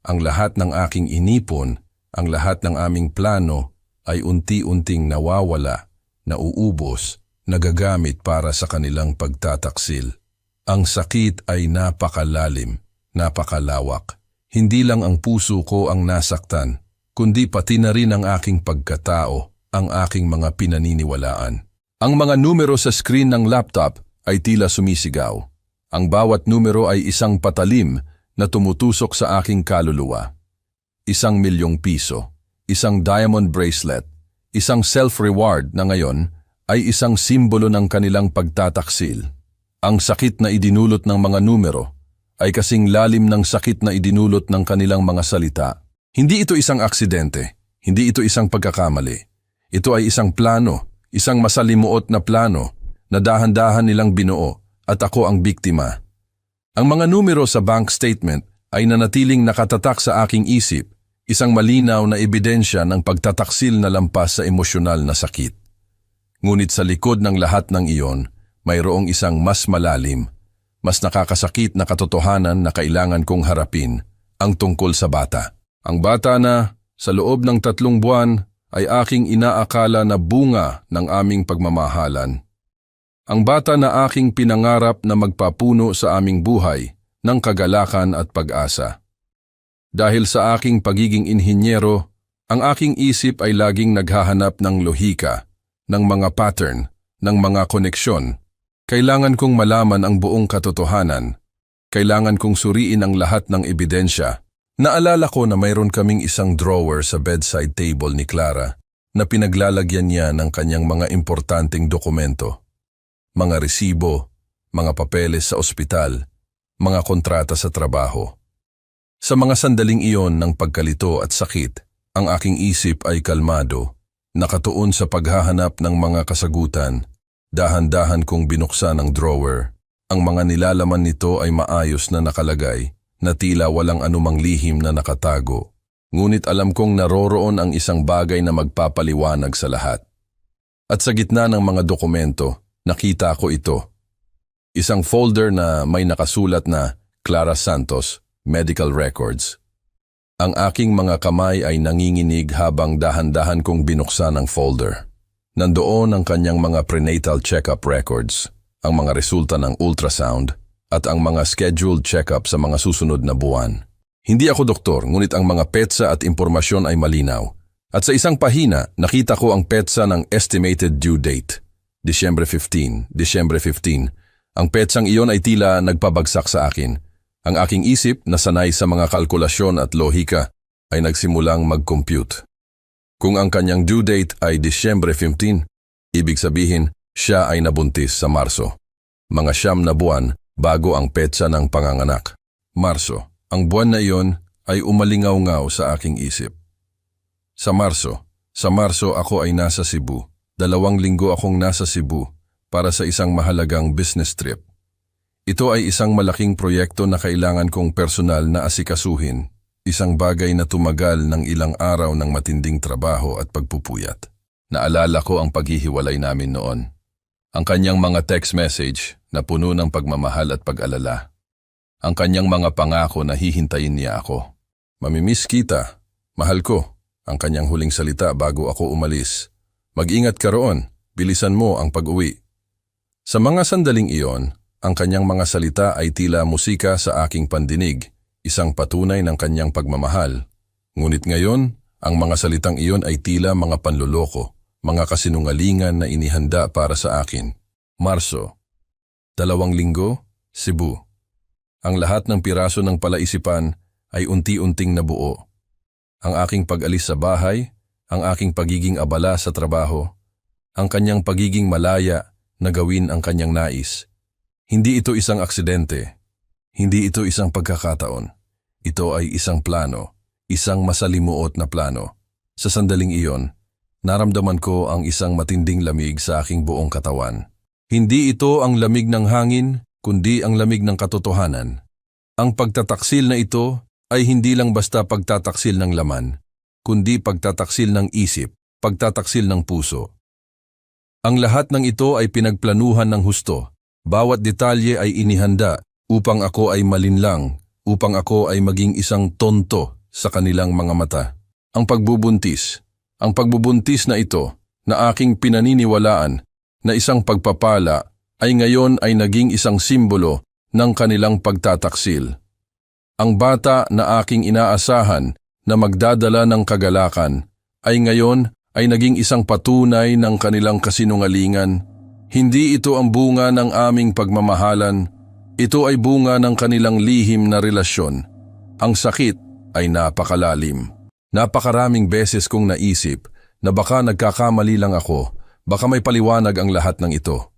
Ang lahat ng aking inipon, ang lahat ng aming plano ay unti-unting nawawala, nauubos, nagagamit para sa kanilang pagtataksil. Ang sakit ay napakalalim, napakalawak. Hindi lang ang puso ko ang nasaktan, kundi pati na rin ang aking pagkatao, ang aking mga pinaniniwalaan. Ang mga numero sa screen ng laptop ay tila sumisigaw. Ang bawat numero ay isang patalim na tumutusok sa aking kaluluwa. 1,000,000 piso, isang diamond bracelet, isang self-reward na ngayon ay isang simbolo ng kanilang pagtataksil. Ang sakit na idinulot ng mga numero ay kasing lalim ng sakit na idinulot ng kanilang mga salita. Hindi ito isang aksidente, hindi ito isang pagkakamali. Ito ay isang plano, isang masalimuot na plano na dahan-dahan nilang binuo at ako ang biktima. Ang mga numero sa bank statement ay nanatiling nakatatak sa aking isip, isang malinaw na ebidensya ng pagtataksil na lampas sa emosyonal na sakit. Ngunit sa likod ng lahat ng iyon, mayroong isang mas malalim, mas nakakasakit na katotohanan na kailangan kong harapin, ang tungkol sa bata. Ang bata na, sa loob ng 3 buwan, ay aking inaakala na bunga ng aming pagmamahalan. Ang bata na aking pinangarap na magpapuno sa aming buhay ng kagalakan at pag-asa. Dahil sa aking pagiging inhinyero, ang aking isip ay laging naghahanap ng lohika, ng mga pattern, ng mga koneksyon. Kailangan kong malaman ang buong katotohanan. Kailangan kong suriin ang lahat ng ebidensya. Naalala ko na mayroon kaming isang drawer sa bedside table ni Clara na pinaglalagyan niya ng kanyang mga importanteng dokumento. Mga resibo, mga papeles sa ospital, mga kontrata sa trabaho. Sa mga sandaling iyon ng pagkalito at sakit, ang aking isip ay kalmado, nakatuon sa paghahanap ng mga kasagutan. Dahan-dahan kong binuksan ang drawer. Ang mga nilalaman nito ay maayos na nakalagay, na tila walang anumang lihim na nakatago. Ngunit alam kong naroroon ang isang bagay na magpapaliwanag sa lahat. At sa gitna ng mga dokumento, nakita ko ito. Isang folder na may nakasulat na Clara Santos, Medical Records. Ang aking mga kamay ay nanginginig habang dahan-dahan kong binuksan ang folder. Nandoon ang kanyang mga prenatal check-up records, ang mga resulta ng ultrasound, at ang mga scheduled check-up sa mga susunod na buwan. Hindi ako doktor, ngunit ang mga petsa at impormasyon ay malinaw. At sa isang pahina, nakita ko ang petsa ng estimated due date. Disyembre 15. Ang petsang iyon ay tila nagpabagsak sa akin. Ang aking isip na sanay sa mga kalkulasyon at lohika ay nagsimulang mag-compute. Kung ang kanyang due date ay Disyembre 15, ibig sabihin siya ay nabuntis sa Marso. Mga 9 na buwan bago ang petsa ng panganganak. Marso, ang buwan na iyon ay umalingaw-ngaw sa aking isip. Sa Marso ako ay nasa Cebu. 2 linggo akong nasa Cebu para sa isang mahalagang business trip. Ito ay isang malaking proyekto na kailangan kong personal na asikasuhin, isang bagay na tumagal ng ilang araw ng matinding trabaho at pagpupuyat. Naalala ko ang paghihiwalay namin noon. Ang kanyang mga text message na puno ng pagmamahal at pag-alala. Ang kanyang mga pangako na hihintayin niya ako. Mamimiss kita, mahal ko, ang kanyang huling salita bago ako umalis. Mag-ingat ka roon, bilisan mo ang pag-uwi. Sa mga sandaling iyon, ang kanyang mga salita ay tila musika sa aking pandinig, isang patunay ng kanyang pagmamahal. Ngunit ngayon, ang mga salitang iyon ay tila mga panloloko, mga kasinungalingan na inihanda para sa akin. Marso, 2 linggo, Cebu. Ang lahat ng piraso ng palaisipan ay unti-unting nabuo. Ang aking pag-alis sa bahay, ang aking pagiging abala sa trabaho, ang kanyang pagiging malaya na gawin ang kanyang nais. Hindi ito isang aksidente. Hindi ito isang pagkakataon. Ito ay isang plano, isang masalimuot na plano. Sa sandaling iyon, naramdaman ko ang isang matinding lamig sa aking buong katawan. Hindi ito ang lamig ng hangin, kundi ang lamig ng katotohanan. Ang pagtataksil na ito ay hindi lang basta pagtataksil ng laman, kundi pagtataksil ng isip, pagtataksil ng puso. Ang lahat ng ito ay pinagplanuhan ng husto. Bawat detalye ay inihanda, upang ako ay malinlang, upang ako ay maging isang tonto sa kanilang mga mata. Ang pagbubuntis na ito na aking pinaniniwalaan na isang pagpapala ay ngayon ay naging isang simbolo ng kanilang pagtataksil. Ang bata na aking inaasahan na magdadala ng kagalakan ay ngayon ay naging isang patunay ng kanilang kasinungalingan. Hindi ito ang bunga ng aming pagmamahalan, ito ay bunga ng kanilang lihim na relasyon. Ang sakit ay napakalalim. Napakaraming beses kong naisip na baka nagkakamali lang ako, baka may paliwanag ang lahat ng ito.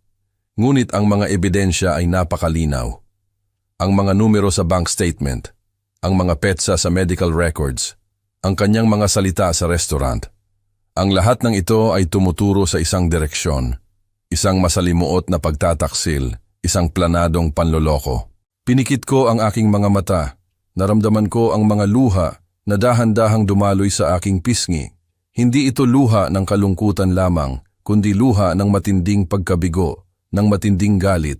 Ngunit ang mga ebidensya ay napakalinaw. Ang mga numero sa bank statement, ang mga petsa sa medical records, ang kanyang mga salita sa restaurant. Ang lahat ng ito ay tumuturo sa isang direksyon, isang masalimuot na pagtataksil, isang planadong panloloko. Pinikit ko ang aking mga mata, naramdaman ko ang mga luha na dahan-dahang dumaloy sa aking pisngi. Hindi ito luha ng kalungkutan lamang, kundi luha ng matinding pagkabigo, ng matinding galit.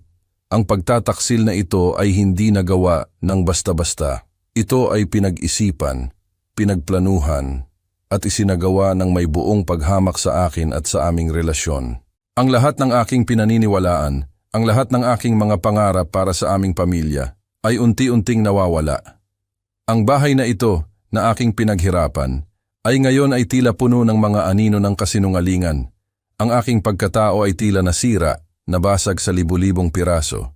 Ang pagtataksil na ito ay hindi nagawa ng basta-basta. Ito ay pinag-isipan, pinagplanuhan, at isinagawa ng may buong paghamak sa akin at sa aming relasyon. Ang lahat ng aking pinaniniwalaan, ang lahat ng aking mga pangarap para sa aming pamilya, ay unti-unting nawawala. Ang bahay na ito na aking pinaghirapan, ay ngayon ay tila puno ng mga anino ng kasinungalingan. Ang aking pagkatao ay tila nasira, nabasag sa libu-libong piraso.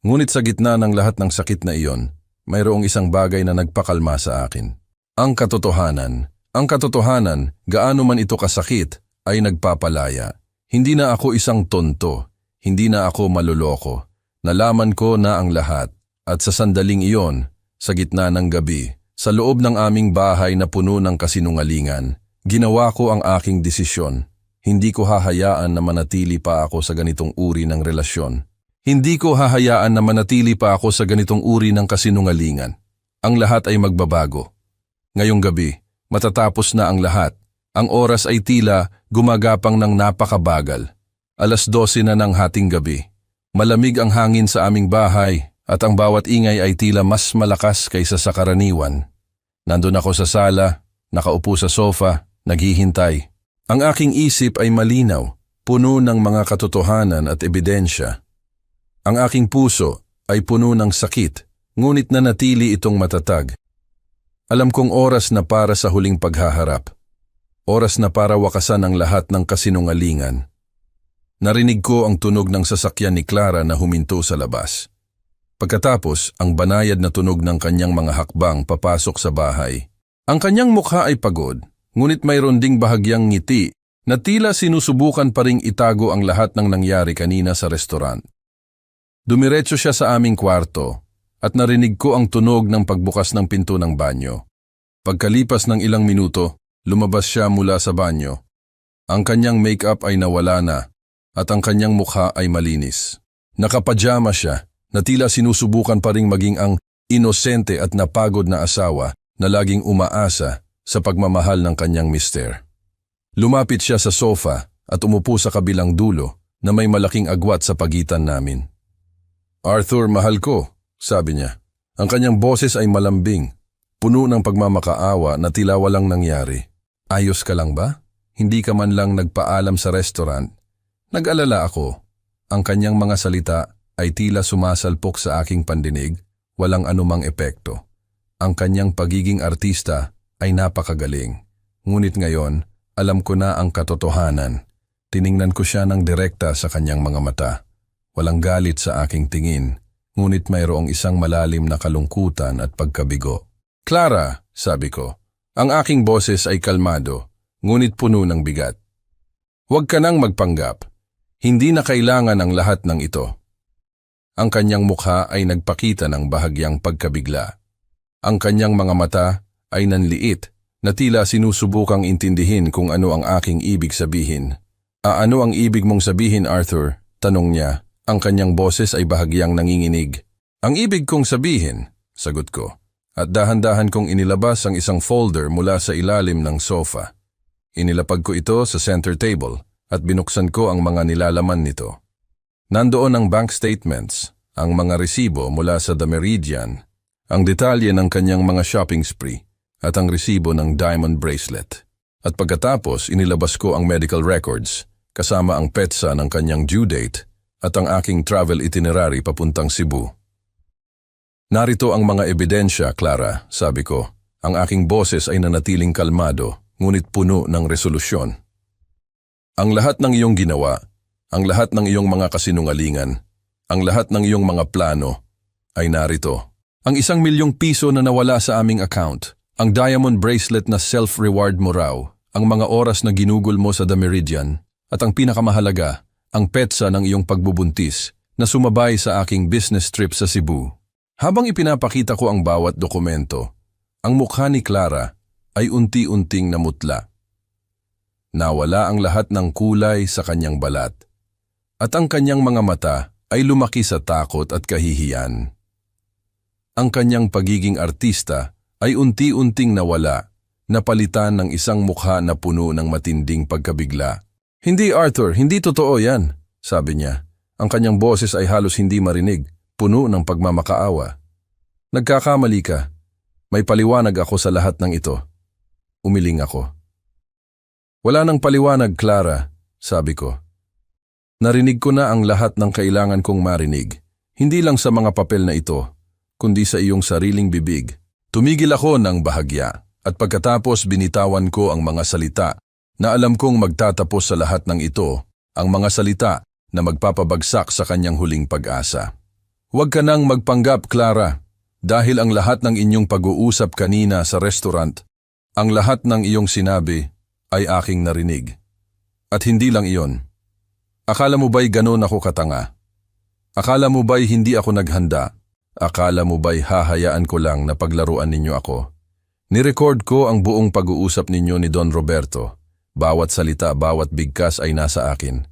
Ngunit sa gitna ng lahat ng sakit na iyon, mayroong isang bagay na nagpakalma sa akin. Ang katotohanan. Ang katotohanan, gaano man ito kasakit, ay nagpapalaya. Hindi na ako isang tonto, hindi na ako maluloko. Nalaman ko na ang lahat, at sa sandaling iyon, sa gitna ng gabi, sa loob ng aming bahay na puno ng kasinungalingan, ginawa ko ang aking desisyon. Hindi ko hahayaan na manatili pa ako sa ganitong uri ng relasyon. Hindi ko hahayaan na manatili pa ako sa ganitong uri ng kasinungalingan. Ang lahat ay magbabago. Ngayong gabi, matatapos na ang lahat. Ang oras ay tila gumagapang ng napakabagal. 12:00 na ng hating gabi. Malamig ang hangin sa aming bahay at ang bawat ingay ay tila mas malakas kaysa sa karaniwan. Nandun ako sa sala, nakaupo sa sofa, naghihintay. Ang aking isip ay malinaw, puno ng mga katotohanan at ebidensya. Ang aking puso ay puno ng sakit, ngunit nanatili itong matatag. Alam kong oras na para sa huling paghaharap. Oras na para wakasan ang lahat ng kasinungalingan. Narinig ko ang tunog ng sasakyan ni Clara na huminto sa labas. Pagkatapos, ang banayad na tunog ng kanyang mga hakbang papasok sa bahay. Ang kanyang mukha ay pagod, ngunit mayroon ding bahagyang ngiti na tila sinusubukan pa ring itago ang lahat ng nangyari kanina sa restaurant. Dumiretso siya sa aming kwarto at narinig ko ang tunog ng pagbukas ng pinto ng banyo. Pagkalipas ng ilang minuto, lumabas siya mula sa banyo. Ang kanyang make-up ay nawala na at ang kanyang mukha ay malinis. Nakapajama siya na tila sinusubukan pa ring maging ang inosente at napagod na asawa na laging umaasa sa pagmamahal ng kanyang mister. Lumapit siya sa sofa at umupo sa kabilang dulo na may malaking agwat sa pagitan namin. "Arthur, mahal ko," sabi niya. Ang kanyang boses ay malambing, puno ng pagmamakaawa na tila walang nangyari. "Ayos ka lang ba? Hindi ka man lang nagpaalam sa restaurant?" Nag-alala ako. Ang kanyang mga salita ay tila sumasalpok sa aking pandinig, walang anumang epekto. Ang kanyang pagiging artista ay napakagaling. Ngunit ngayon, alam ko na ang katotohanan. Tiningnan ko siya ng direkta sa kanyang mga mata. Walang galit sa aking tingin, ngunit mayroong isang malalim na kalungkutan at pagkabigo. "Clara," sabi ko, ang aking boses ay kalmado, ngunit puno ng bigat. "Huwag ka nang magpanggap. Hindi na kailangan ang lahat ng ito." Ang kanyang mukha ay nagpakita ng bahagyang pagkabigla. Ang kanyang mga mata ay nanliit na tila sinusubukang intindihin kung ano ang aking ibig sabihin. "Ano ang ibig mong sabihin, Arthur?" tanong niya. Ang kanyang boses ay bahagyang nanginginig. "Ang ibig kong sabihin," sagot ko, at dahan-dahan kong inilabas ang isang folder mula sa ilalim ng sofa. Inilapag ko ito sa center table at binuksan ko ang mga nilalaman nito. Nandoon ang bank statements, ang mga resibo mula sa The Meridian, ang detalye ng kanyang mga shopping spree, at ang resibo ng diamond bracelet. At pagkatapos, inilabas ko ang medical records, kasama ang petsa ng kanyang due date at ang aking travel itinerary papuntang Cebu. Narito ang mga ebidensya, Clara, sabi ko. Ang aking boses ay nanatiling kalmado, ngunit puno ng resolusyon. Ang lahat ng iyong ginawa, ang lahat ng iyong mga kasinungalingan, ang lahat ng iyong mga plano ay narito. Ang 1,000,000 piso na nawala sa aming account, ang diamond bracelet na self-reward mo raw, ang mga oras na ginugol mo sa The Meridian, at ang pinakamahalaga, ang petsa ng iyong pagbubuntis na sumabay sa aking business trip sa Cebu. Habang ipinapakita ko ang bawat dokumento, ang mukha ni Clara ay unti-unting namutla. Nawala ang lahat ng kulay sa kanyang balat, at ang kanyang mga mata ay lumaki sa takot at kahihiyan. Ang kanyang pagiging artista ay unti-unting nawala, napalitan ng isang mukha na puno ng matinding pagkabigla. "Hindi, Arthur, hindi totoo yan," sabi niya. Ang kanyang boses ay halos hindi marinig, puno ng pagmamakaawa. "Nagkakamali ka. May paliwanag ako sa lahat ng ito." Umiling ako. "Wala nang paliwanag, Clara," sabi ko. "Narinig ko na ang lahat ng kailangan kong marinig, hindi lang sa mga papel na ito, kundi sa iyong sariling bibig." Tumigil ako ng bahagya, at pagkatapos binitawan ko ang mga salita na alam kong magtatapos sa lahat ng ito, ang mga salita na magpapabagsak sa kanyang huling pag-asa. "Huwag ka nang magpanggap, Clara, dahil ang lahat ng inyong pag-uusap kanina sa restaurant, ang lahat ng iyong sinabi ay aking narinig. At hindi lang iyon. Akala mo ba'y ganon ako katanga? Akala mo ba'y hindi ako naghanda? Akala mo ba'y hahayaan ko lang na paglaruan ninyo ako? Nirecord ko ang buong pag-uusap ninyo ni Don Roberto. Bawat salita, bawat bigkas ay nasa akin.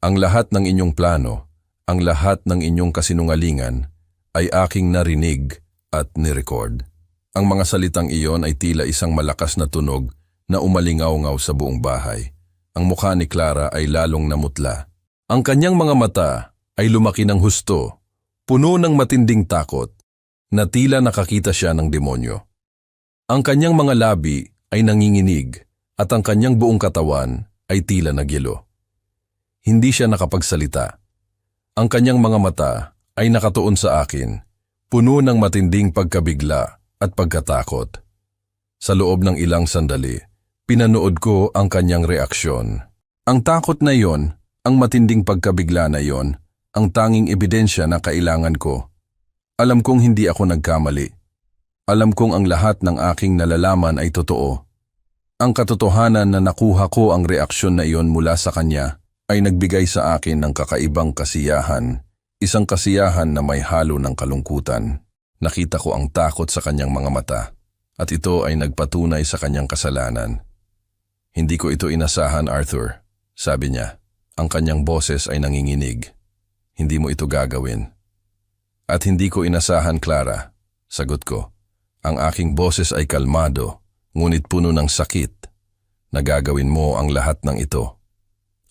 Ang lahat ng inyong plano, ang lahat ng inyong kasinungalingan ay aking narinig at nirecord." Ang mga salitang iyon ay tila isang malakas na tunog na umalingaw-ngaw sa buong bahay. Ang mukha ni Clara ay lalong namutla. Ang kanyang mga mata ay lumaki ng husto, puno ng matinding takot, na tila nakakita siya ng demonyo. Ang kanyang mga labi ay nanginginig at ang kanyang buong katawan ay tila nagyelo. Hindi siya nakapagsalita. Ang kanyang mga mata ay nakatuon sa akin, puno ng matinding pagkabigla at pagkatakot. Sa loob ng ilang sandali, pinanood ko ang kanyang reaksyon. Ang takot na iyon, ang matinding pagkabigla na iyon, ang tanging ebidensya na kailangan ko. Alam kong hindi ako nagkamali. Alam kong ang lahat ng aking nalalaman ay totoo. Ang katotohanan na nakuha ko ang reaksyon na iyon mula sa kanya ay nagbigay sa akin ng kakaibang kasiyahan, isang kasiyahan na may halo ng kalungkutan. Nakita ko ang takot sa kanyang mga mata, at ito ay nagpatunay sa kanyang kasalanan. "Hindi ko ito inasahan, Arthur," sabi niya. Ang kanyang boses ay nanginginig. "Hindi mo ito gagawin." "At hindi ko inasahan, Clara," sagot ko. Ang aking boses ay kalmado, ngunit puno ng sakit. "Nagagawin mo ang lahat ng ito.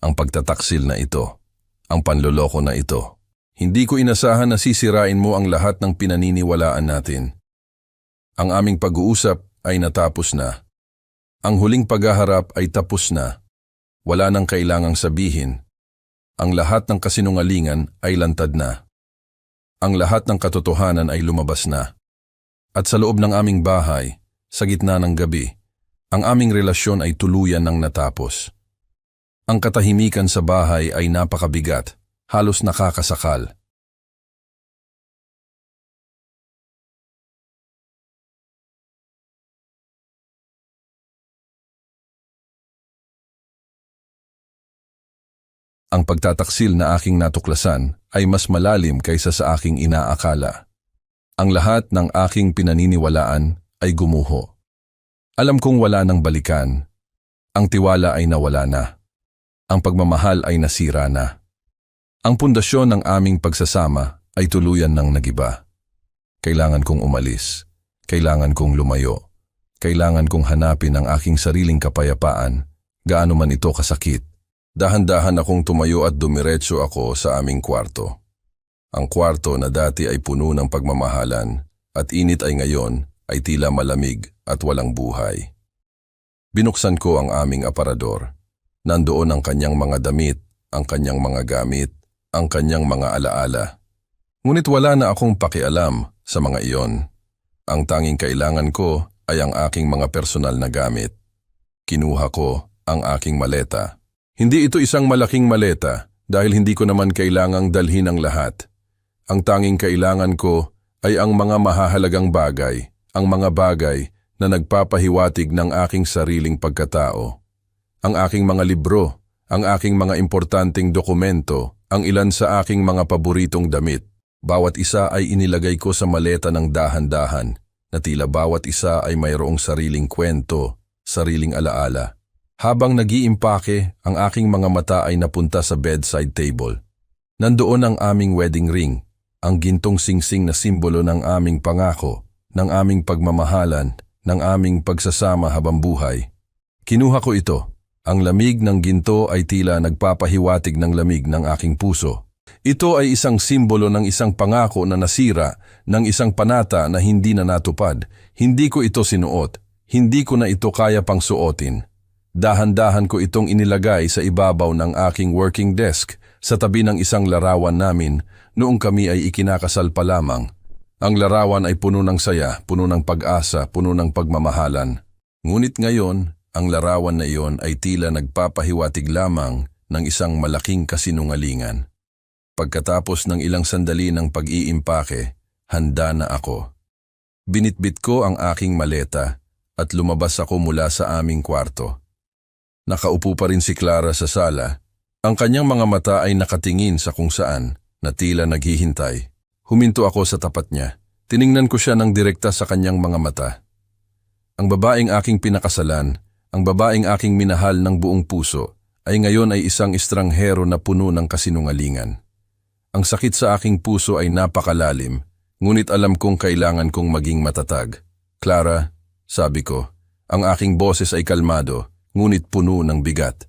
Ang pagtataksil na ito, ang panloloko na ito. Hindi ko inasahan na sisirain mo ang lahat ng pinaniniwalaan natin. Ang aming pag-uusap ay natapos na. Ang huling paghaharap ay tapos na. Wala nang kailangang sabihin. Ang lahat ng kasinungalingan ay lantad na. Ang lahat ng katotohanan ay lumabas na. At sa loob ng aming bahay, sa gitna ng gabi, ang aming relasyon ay tuluyan ng natapos. Ang katahimikan sa bahay ay napakabigat, halos nakakasakal. Ang pagtataksil na aking natuklasan ay mas malalim kaysa sa aking inaakala. Ang lahat ng aking pinaniniwalaan ay gumuho. Alam kong wala nang balikan. Ang tiwala ay nawala na. Ang pagmamahal ay nasira na. Ang pundasyon ng aming pagsasama ay tuluyan ng nagiba. Kailangan kong umalis. Kailangan kong lumayo. Kailangan kong hanapin ang aking sariling kapayapaan, gaano man ito kasakit. Dahan-dahan akong tumayo at dumiretso ako sa aming kwarto. Ang kwarto na dati ay puno ng pagmamahalan at init ay ngayon ay tila malamig at walang buhay. Binuksan ko ang aming aparador. Nandoon ang kanyang mga damit, ang kanyang mga gamit, ang kanyang mga alaala. Ngunit wala na akong pakialam sa mga iyon. Ang tanging kailangan ko ay ang aking mga personal na gamit. Kinuha ko ang aking maleta. Hindi ito isang malaking maleta dahil hindi ko naman kailangang dalhin ang lahat. Ang tanging kailangan ko ay ang mga mahahalagang bagay, ang mga bagay na nagpapahiwatig ng aking sariling pagkatao. Ang aking mga libro, ang aking mga importanteng dokumento, ang ilan sa aking mga paboritong damit. Bawat isa ay inilagay ko sa maleta ng dahan-dahan na tila bawat isa ay mayroong sariling kwento, sariling alaala. Habang nag-iimpake, ang aking mga mata ay napunta sa bedside table. Nandoon ang aming wedding ring, ang gintong singsing na simbolo ng aming pangako, ng aming pagmamahalan, ng aming pagsasama habang buhay. Kinuha ko ito. Ang lamig ng ginto ay tila nagpapahiwatig ng lamig ng aking puso. Ito ay isang simbolo ng isang pangako na nasira, ng isang panata na hindi na natupad. Hindi ko ito sinuot. Hindi ko na ito kaya pang suotin. Dahan-dahan ko itong inilagay sa ibabaw ng aking working desk sa tabi ng isang larawan namin noong kami ay ikinakasal pa lamang. Ang larawan ay puno ng saya, puno ng pag-asa, puno ng pagmamahalan. Ngunit ngayon, ang larawan na iyon ay tila nagpapahiwatig lamang ng isang malaking kasinungalingan. Pagkatapos ng ilang sandali ng pag-iimpake, handa na ako. Binitbit ko ang aking maleta at lumabas ako mula sa aming kwarto. Nakaupo pa rin si Clara sa sala. Ang kanyang mga mata ay nakatingin sa kung saan, na tila naghihintay. Huminto ako sa tapat niya. Tiningnan ko siya ng direkta sa kanyang mga mata. Ang babaeng aking pinakasalan, ang babaeng aking minahal ng buong puso, ay ngayon ay isang estranghero na puno ng kasinungalingan. Ang sakit sa aking puso ay napakalalim, ngunit alam kong kailangan kong maging matatag. Clara, sabi ko, ang aking boses ay kalmado, ngunit puno ng bigat.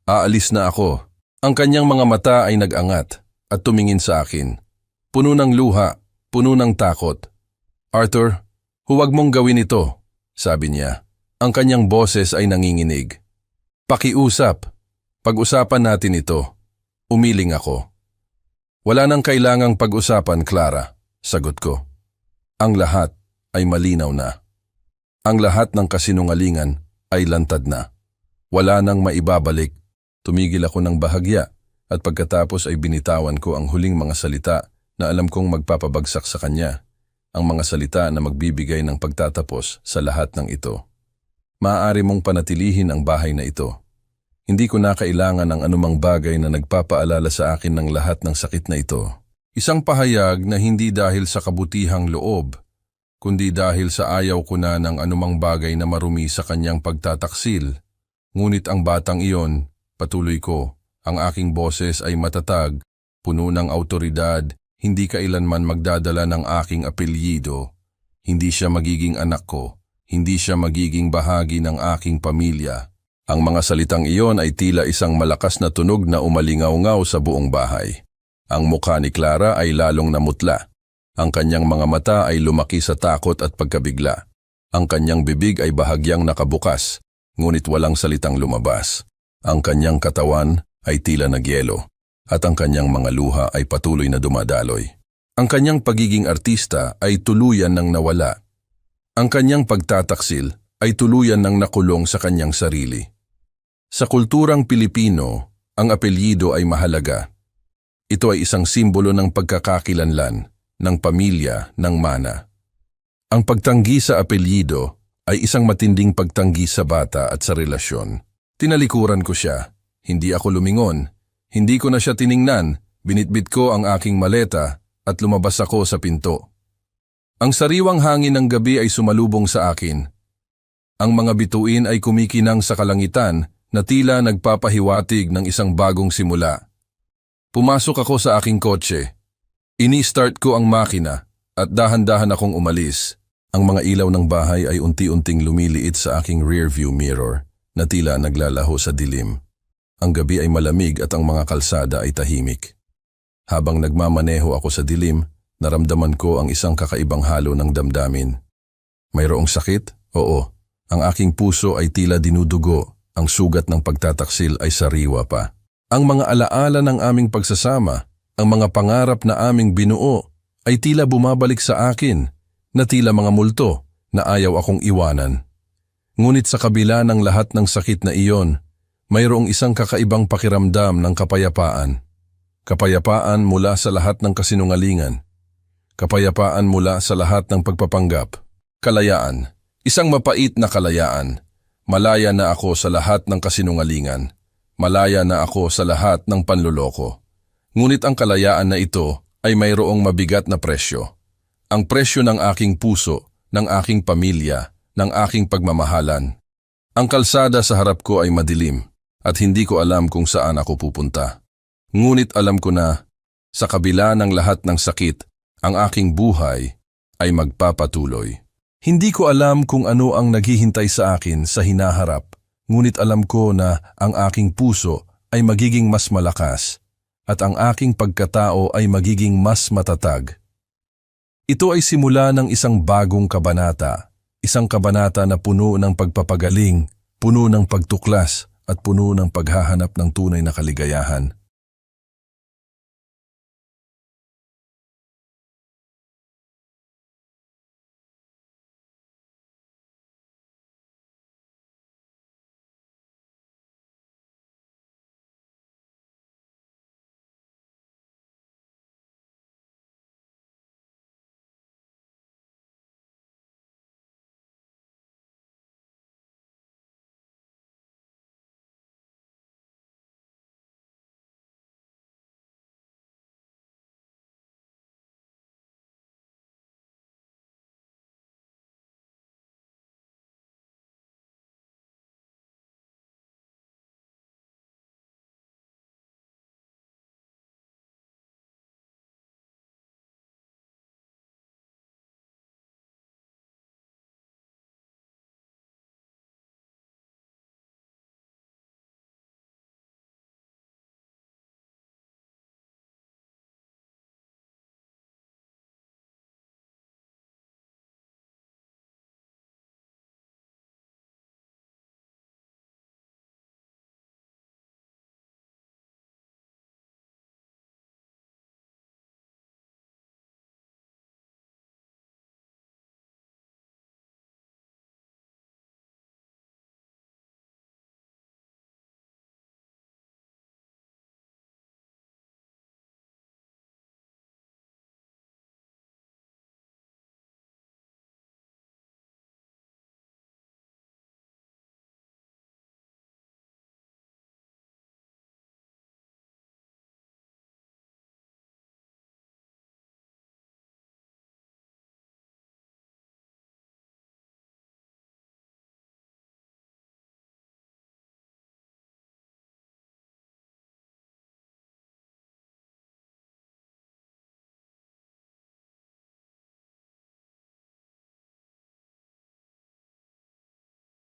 Aalis na ako. Ang kanyang mga mata ay nag-angat at tumingin sa akin. Puno ng luha, puno ng takot. Arthur, huwag mong gawin ito, sabi niya. Ang kanyang boses ay nanginginig. Pakiusap. Pag-usapan natin ito. Umiling ako. Wala nang kailangang pag-usapan, Clara, sagot ko. Ang lahat ay malinaw na. Ang lahat ng kasinungalingan ay lantad na. Wala nang maibabalik. Tumigil ako ng bahagya at pagkatapos ay binitawan ko ang huling mga salita na alam kong magpapabagsak sa kanya. Ang mga salita na magbibigay ng pagtatapos sa lahat ng ito. Maaari mong panatilihin ang bahay na ito. Hindi ko na kailangan ng anumang bagay na nagpapaalala sa akin ng lahat ng sakit na ito. Isang pahayag na hindi dahil sa kabutihang loob, kundi dahil sa ayaw ko na ng anumang bagay na marumi sa kanyang pagtataksil. Ngunit ang batang iyon, patuloy ko, ang aking boses ay matatag, puno ng autoridad, hindi kailanman magdadala ng aking apelyido. Hindi siya magiging anak ko, hindi siya magiging bahagi ng aking pamilya. Ang mga salitang iyon ay tila isang malakas na tunog na umalingaw-ngaw sa buong bahay. Ang mukha ni Clara ay lalong namutla. Ang kanyang mga mata ay lumaki sa takot at pagkabigla. Ang kanyang bibig ay bahagyang nakabukas, ngunit walang salitang lumabas. Ang kanyang katawan ay tila nagyelo, at ang kanyang mga luha ay patuloy na dumadaloy. Ang kanyang pagiging artista ay tuluyan ng nawala. Ang kanyang pagtataksil ay tuluyan ng nakulong sa kanyang sarili. Sa kulturang Pilipino, ang apelyido ay mahalaga. Ito ay isang simbolo ng pagkakakilanlan, ng pamilya, ng mana. Ang pagtanggi sa apelyido ay isang matinding pagtanggi sa bata at sa relasyon. Tinalikuran ko siya. Hindi ako lumingon. Hindi ko na siya tiningnan. Binitbit ko ang aking maleta at lumabas ako sa pinto. Ang sariwang hangin ng gabi ay sumalubong sa akin. Ang mga bituin ay kumikinang sa kalangitan na tila nagpapahiwatig ng isang bagong simula. Pumasok ako sa aking kotse. Ini-start ko ang makina at dahan-dahan akong umalis. Ang mga ilaw ng bahay ay unti-unting lumiliit sa aking rearview mirror na tila naglalaho sa dilim. Ang gabi ay malamig at ang mga kalsada ay tahimik. Habang nagmamaneho ako sa dilim, naramdaman ko ang isang kakaibang halo ng damdamin. Mayroong sakit? Oo. Ang aking puso ay tila dinudugo, ang sugat ng pagtataksil ay sariwa pa. Ang mga alaala ng aming pagsasama, ang mga pangarap na aming binuo, ay tila bumabalik sa akin, na tila mga multo na ayaw akong iwanan. Ngunit sa kabila ng lahat ng sakit na iyon, mayroong isang kakaibang pakiramdam ng kapayapaan. Kapayapaan mula sa lahat ng kasinungalingan. Kapayapaan mula sa lahat ng pagpapanggap. Kalayaan. Isang mapait na kalayaan. Malaya na ako sa lahat ng kasinungalingan. Malaya na ako sa lahat ng panluloko. Ngunit ang kalayaan na ito ay mayroong mabigat na presyo. Ang presyo ng aking puso, ng aking pamilya, ng aking pagmamahalan. Ang kalsada sa harap ko ay madilim at hindi ko alam kung saan ako pupunta. Ngunit alam ko na, sa kabila ng lahat ng sakit, ang aking buhay ay magpapatuloy. Hindi ko alam kung ano ang naghihintay sa akin sa hinaharap, ngunit alam ko na ang aking puso ay magiging mas malakas at ang aking pagkatao ay magiging mas matatag. Ito ay simula ng isang bagong kabanata, isang kabanata na puno ng pagpapagaling, puno ng pagtuklas at puno ng paghahanap ng tunay na kaligayahan.